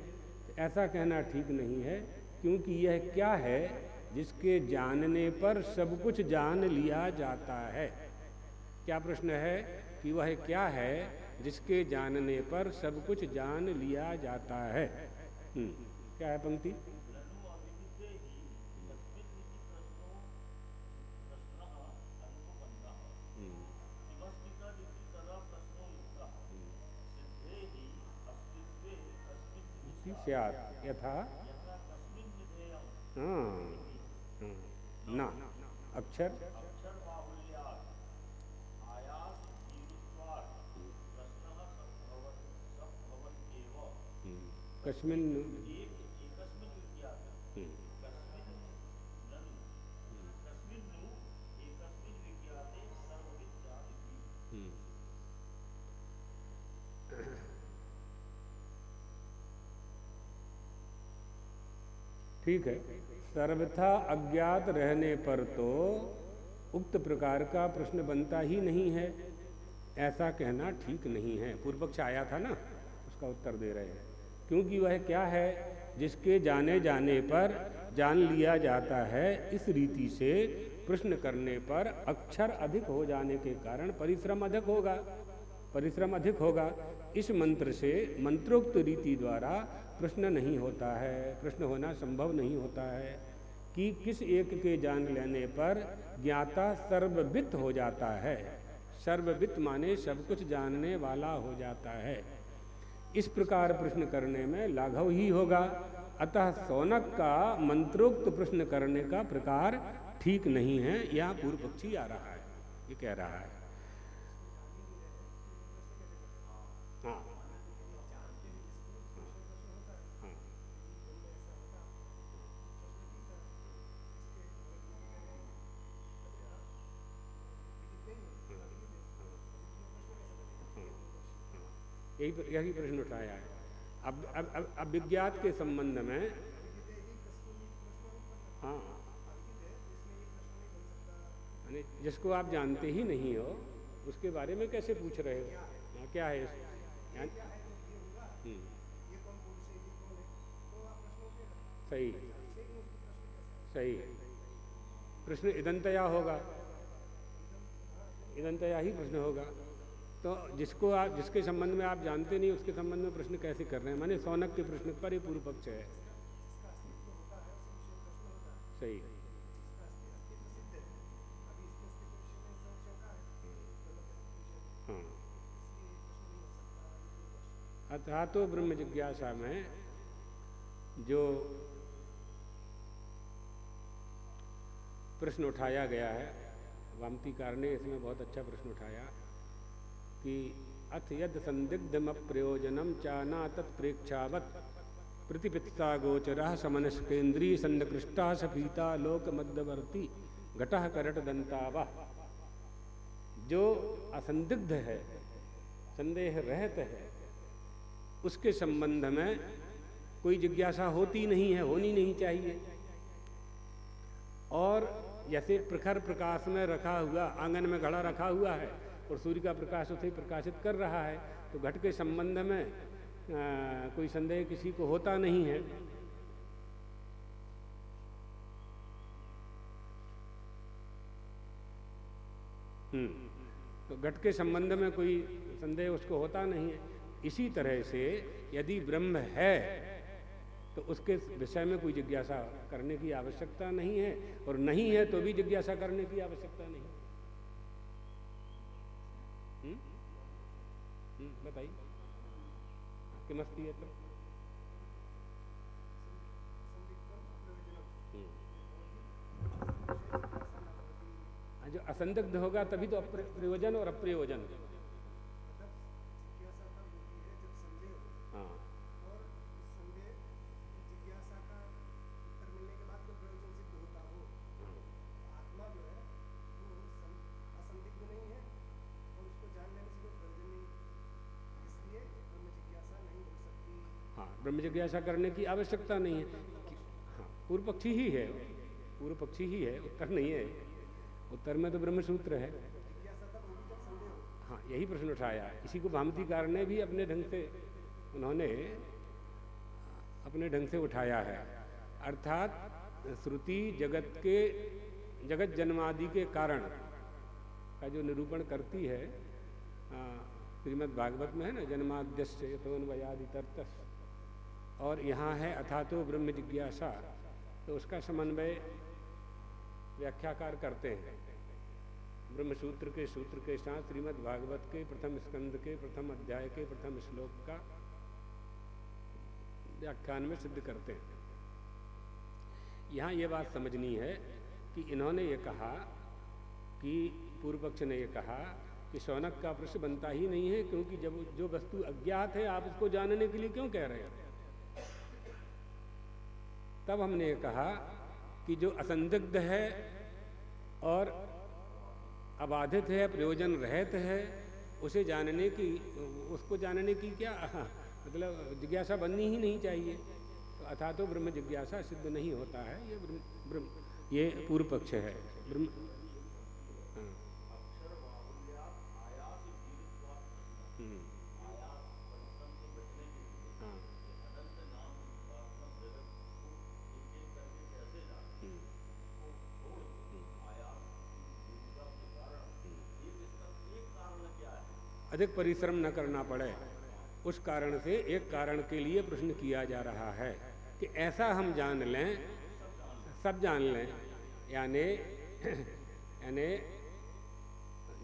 ऐसा कहना ठीक नहीं है, क्योंकि यह क्या है जिसके जानने पर सब कुछ जान लिया जाता है। क्या प्रश्न है कि वह क्या है जिसके जानने पर सब कुछ जान लिया जाता है। क्या है पंक्ति? यथा ना अक्षर कस्मिन ठीक है। सर्वथा अज्ञात रहने पर तो उक्त प्रकार का प्रश्न बनता ही नहीं है, ऐसा कहना ठीक नहीं है। पूर्व पक्ष आया था ना, उसका उत्तर दे रहे हैं। क्योंकि वह क्या है जिसके जाने जाने पर जान लिया जाता है, इस रीति से प्रश्न करने पर अक्षर अधिक हो जाने के कारण परिश्रम अधिक होगा, परिश्रम अधिक होगा। इस मंत्र से मंत्रोक्त रीति द्वारा प्रश्न नहीं होता है, प्रश्न होना संभव नहीं होता है कि किस एक के जान लेने पर ज्ञाता सर्ववित हो जाता है। सर्ववित माने सब कुछ जानने वाला हो जाता है। इस प्रकार प्रश्न करने में लाघव ही होगा। अतः सौनक का मंत्रोक्त प्रश्न करने का प्रकार ठीक नहीं है। यह पूर्व पक्षी आ रहा है, ये कह रहा है। हाँ, यही प्रश्न उठाया है। अब विज्ञात के संबंध में, हाँ, जिसको आप जानते ही नहीं हो उसके बारे में कैसे पूछ रहे हो? यहाँ क्या है? सही सही, प्रश्न इदंतया होगा, इदंतया ही प्रश्न होगा। तो जिसको आप, जिसके संबंध में आप जानते नहीं, उसके संबंध में प्रश्न कैसे कर रहे हैं? माने सौनक के प्रश्न पर ये पूर्व पक्ष है। सही, हाँ। अतः तो ब्रह्म जिज्ञासा में जो प्रश्न उठाया गया है, वामतीकार ने इसमें बहुत अच्छा प्रश्न उठाया कि अथ यद संदिग्धम प्रयोजनम चाना तत्प्रेक्षावत प्रतिपित्ता गोचरा समनस्केन्द्रीय संकृष्टा सफीता लोक मध्यवर्ती घटः करट दंतावा। जो असंदिग्ध है, संदेह रहत है, उसके संबंध में कोई जिज्ञासा होती नहीं है, होनी नहीं चाहिए। और जैसे प्रखर प्रकाश में रखा हुआ, आंगन में घड़ा रखा हुआ है और सूर्य का प्रकाश उसे प्रकाशित कर रहा है, तो घट के संबंध में कोई संदेह किसी को होता नहीं है। तो घट के संबंध में कोई संदेह उसको होता नहीं है। इसी तरह से यदि ब्रह्म है तो उसके विषय में कोई जिज्ञासा करने की आवश्यकता नहीं है, और नहीं है तो भी जिज्ञासा करने की आवश्यकता नहीं। बताइए किमस्ति है तो जो असंदिग्ध होगा तभी तो प्रयोजन और अप्रयोजन। हाँ, ब्रह्म जिज्ञासा करने की आवश्यकता नहीं है। हाँ, पूर्व पक्षी ही है, पूर्व पक्षी ही है, उत्तर नहीं है। उत्तर में तो ब्रह्म सूत्र है। हाँ, यही प्रश्न उठाया। इसी को भामतीकार ने भी अपने ढंग से उन्होंने अपने ढंग से उठाया है। अर्थात श्रुति जगत जन्मादि के कारण का जो निरूपण करती है, श्रीमद् भागवत में है ना, जन्माद्यस्य यतोऽन्वयादि तर्तस्, और यहाँ है अथातो ब्रह्म जिज्ञासा, तो उसका समन्वय व्याख्याकार करते हैं। ब्रह्म सूत्र के साथ श्रीमद् भागवत के प्रथम स्कंद के प्रथम अध्याय के प्रथम श्लोक का व्याख्यान में सिद्ध करते हैं। यहाँ ये बात समझनी है कि इन्होंने ये कहा कि पूर्व पक्ष ने ये कहा कि शौनक का प्रश्न बनता ही नहीं है, क्योंकि जब जो वस्तु अज्ञात है आप उसको जानने के लिए क्यों कह रहे हैं। तब हमने कहा कि जो असंदिग्ध है और अबाधित है, प्रयोजन रहित है, उसे जानने की, उसको जानने की क्या मतलब जिज्ञासा बननी ही नहीं चाहिए। तो अथा तो ब्रह्म जिज्ञासा सिद्ध नहीं होता है। ये पूर्व पक्ष है। ब्रह्म अधिक परिश्रम न करना पड़े, उस कारण से एक कारण के लिए प्रश्न किया जा रहा है कि ऐसा हम जान लें, सब जान लें, यानी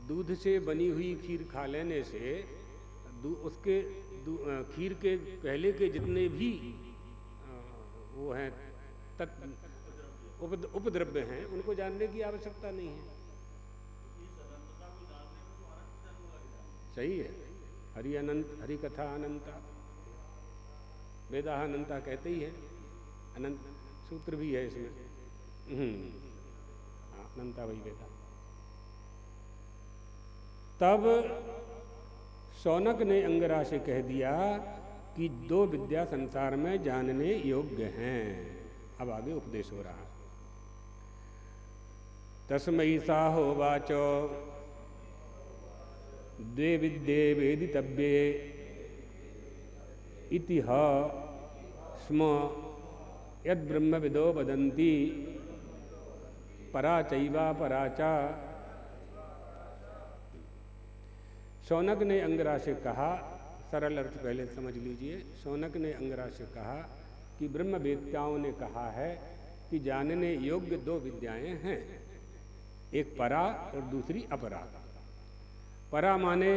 दूध से बनी हुई खीर खा लेने से उसके खीर के पहले के जितने भी वो हैं उपद्रव्य हैं, उनको जानने की आवश्यकता नहीं है। सही है। हरि अनंत, हरि कथा अनंता, वेदा अनंता कहते ही है, अनंत सूत्र भी है इसमें। अनंता वही वेदा। तब शौनक ने अंगरा से कह दिया कि दो विद्या संसार में जानने योग्य हैं। अब आगे उपदेश हो रहा। तस्मै साहो वाचो द्वे विद्ये वेदितव्ये इति ह स्म यद् ब्रह्मविदो वदन्ति परा चैवा परा च। शौनक ने अंगरा से कहा, सरल अर्थ पहले समझ लीजिए। शौनक ने अंगरा से कहा कि ब्रह्मवेत्ताओं ने कहा है कि जानने योग्य दो विद्याएं हैं, एक परा और दूसरी अपरा। परा माने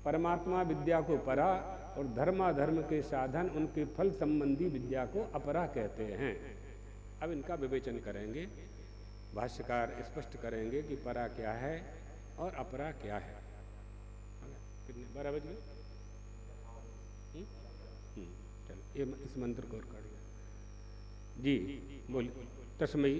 परमात्मा विद्या को परा, और धर्माधर्म के साधन उनके फल संबंधी विद्या को अपरा कहते हैं। अब इनका विवेचन करेंगे, भाष्यकार स्पष्ट करेंगे कि परा क्या है और अपरा क्या है। कितने 12 बज गए? चलो ये इस मंत्र को कर जी बोलिए। तस्मै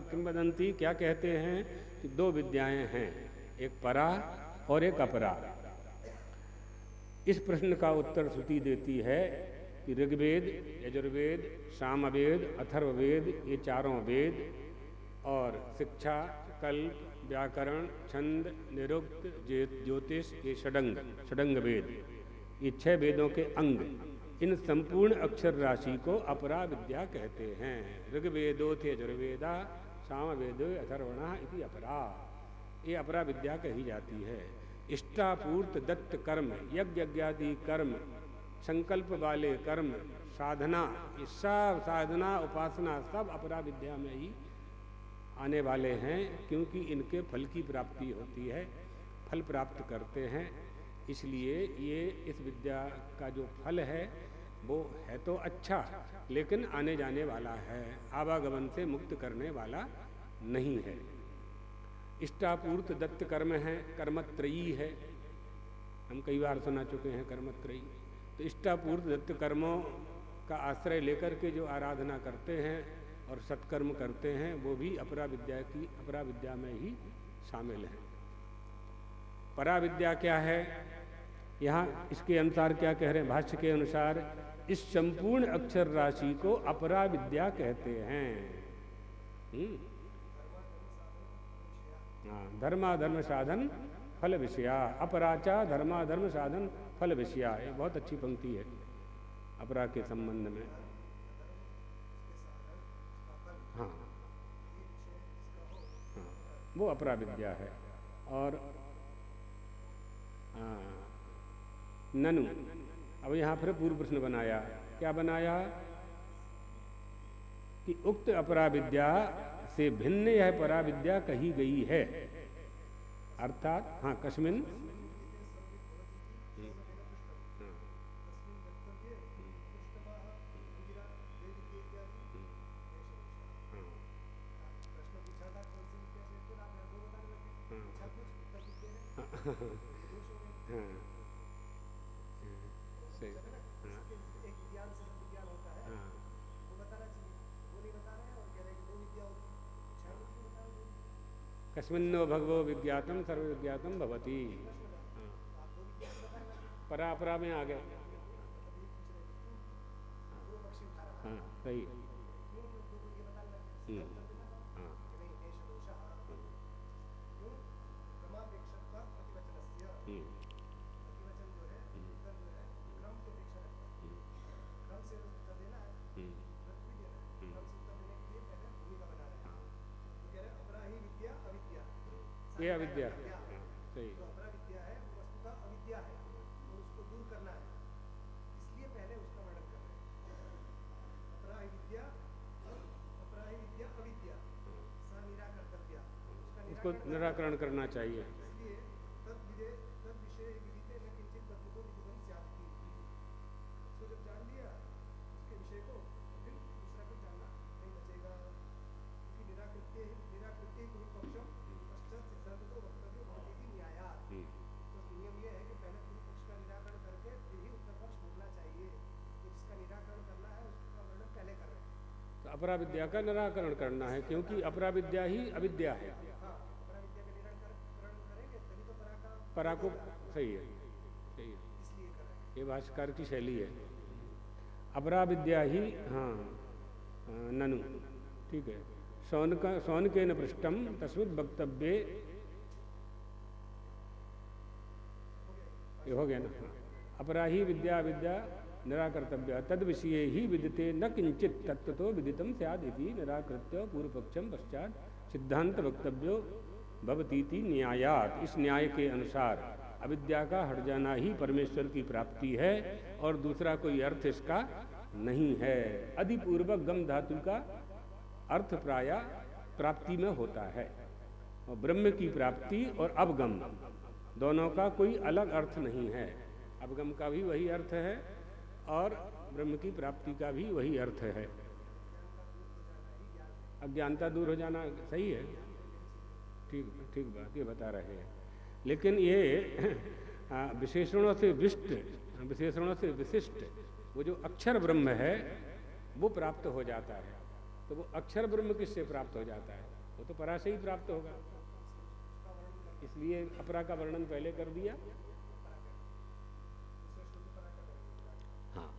किंवदंती क्या कहते हैं कि दो विद्याएं हैं, एक परा और एक अपरा। इस प्रश्न का उत्तर श्रुति देती है कि कि ऋग्वेद, यजुर्वेद, सामवेद, अथर्ववेद, ये चारों वेद और शिक्षा, कल्प, व्याकरण, छंद, निरुक्त, ज्योतिष, ये षडंग वेद, ये 6 वेदों के अंग, इन संपूर्ण अक्षर राशि को अपरा विद्या कहते हैं। ऋग्वेदोथ यजुर्वेदा सामवेदो अथर्वणः इति अपरा, ये अपरा विद्या कही जाती है। इष्टापूर्त दत्त कर्म, यज्ञ यज्ञादि कर्म, संकल्प वाले कर्म, साधना, ये सब साधना उपासना सब अपरा विद्या में ही आने वाले हैं, क्योंकि इनके फल की प्राप्ति होती है, फल प्राप्त करते हैं। इसलिए ये इस विद्या का जो फल है वो है तो अच्छा, लेकिन आने जाने वाला है, आवागमन से मुक्त करने वाला नहीं है। इष्टापूर्त दत्त कर्म है, कर्मत्रयी है, हम कई बार सुना चुके हैं कर्मत्रयी। तो इष्टापूर्त दत्त कर्मों का आश्रय लेकर के जो आराधना करते हैं और सत्कर्म करते हैं, वो भी अपरा विद्या में ही शामिल हैं। परा विद्या क्या है? यहाँ इसके अनुसार क्या कह रहे हैं? भाष्य के अनुसार इस संपूर्ण अक्षर राशि को अपरा विद्या कहते हैं। धर्माधर्म साधन फल विषया, अपराचा धर्माधर्म साधन फल विषया, ये बहुत अच्छी पंक्ति है अपरा के संबंध में। हाँ, वो अपरा विद्या है। और ननु, अब यहाँ फिर पूर्व प्रश्न बनाया। क्या बनाया? कि उक्त अपरा विद्या से भिन्न यह परा विद्या कही गई है, अर्थात हाँ कस्मिन कस्मिन्नो भगवो विज्ञातम सर्व विज्ञातम भवति। परा अपरा में आ गए। हाँ सही। हाँ ये अविद्या सही। जो अपरा विद्या है वो वस्तुतः अविद्या है और उसको दूर करना है, इसलिए पहले उसका वर्णन कर रहे हैं। अपरा विद्या अविद्या सा निराकर्तव्या, उसको निराकरण करना चाहिए। इसलिए तद विषय विदिते न किंचित तत्त्वतो विदितं स्यात् इति। उसको जब जान लिया उसके विषय को, फिर दूसरा कुछ जानना नहीं बचेगा, क्योंकि निराकृत्य ही पूर्व पक्षम पश्चात सिद्धांत को वक्तव्य भवति न्यायात्। तो नियम ये है कि पहले पूर्व पक्ष का निराकरण करके फिर ही उत्तर पक्ष बोलना चाहिए। तो जिसका निराकरण करना है उसका वर्णन पहले कर रहे हैं। तो अपरा विद्या का निराकरण करना है, क्योंकि अपरा विद्या ही अविद्या है। हाँ, अपरा विद्या का निराकरण करेंगे तभी तो परा को सही है, सही है, इसलिए कर रहे हैं। ये भाष्यकार की शैली है। अपरा विद्या ही, हाँ ननु, ठीक है। शौनकेन पृष्टम तस्मिन् वक्तव्ये, ये हो गया ना। अपरा ही विद्या निराकर्तव्य तद विषये ही विदिते न किंचित तत्त्वतो विदितं स्यात् इति निराकृत्य पूर्वपक्षम पश्चात सिद्धांत वक्तव्यो भवतीति न्यायात्। इस न्याय के अनुसार अविद्या का हट जाना ही परमेश्वर की प्राप्ति है और दूसरा कोई अर्थ इसका नहीं है। अधिपूर्वक गम धातु का अर्थ प्राय प्राप्ति में होता है, और ब्रह्म की प्राप्ति और अवगम दोनों का कोई अलग अर्थ नहीं है। अवगम का भी वही अर्थ है और ब्रह्म की प्राप्ति का भी वही अर्थ है। अज्ञानता दूर हो जाना सही है, ठीक बात ये बता रहे हैं। लेकिन ये विशेषणों से विशिष्ट वो जो अक्षर ब्रह्म है वो प्राप्त हो जाता है। तो वो अक्षर ब्रह्म किससे प्राप्त हो जाता है? वो तो परा से ही प्राप्त होगा। इसलिए अपरा का वर्णन पहले कर दिया। हाँ,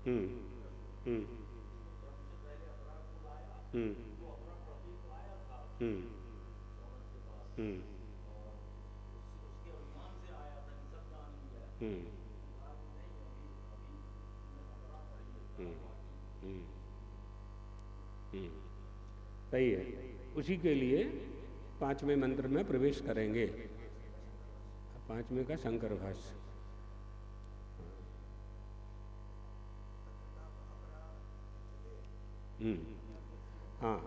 हम्म हम्म हम्म हम्म हम्म हम्म हम्म हम्म सही है। उसी के लिए पांचवें मंत्र में प्रवेश करेंगे। पांचवें का शंकर भाष्य। हाँ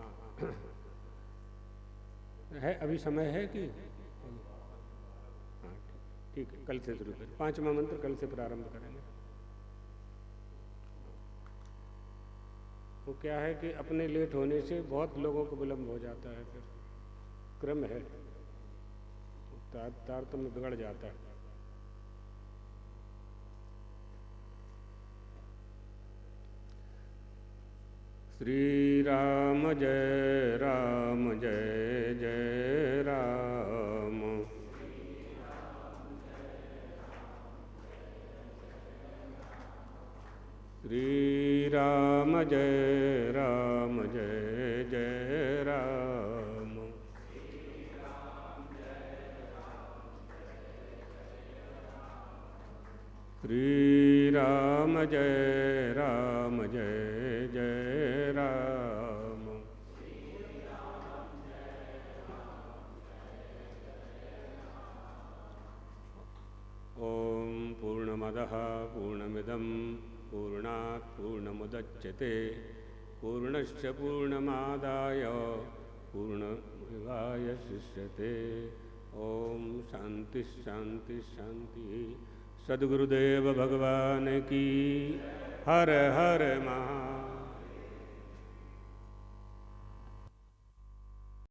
है, अभी समय है कि? हाँ ठीक है, कल से शुरू करें। पांचवा मंत्र कल से प्रारंभ करेंगे। वो क्या है कि अपने लेट होने से बहुत लोगों को विलम्ब हो जाता है, फिर क्रम है, तारतम्य बिगड़ जाता है। श्री राम जय जय राम। श्री राम जय जय राम। श्री राम जय जय राम। ओम पूर्णमदः पूर्णमिदं पूर्णात् पूर्णमुदच्यते पूर्णस्य पूर्णमादाय पूर्णमेवावशिष्यते। ओम शांति शांति शांति। सद्गुरुदेव भगवान की। हर हर महा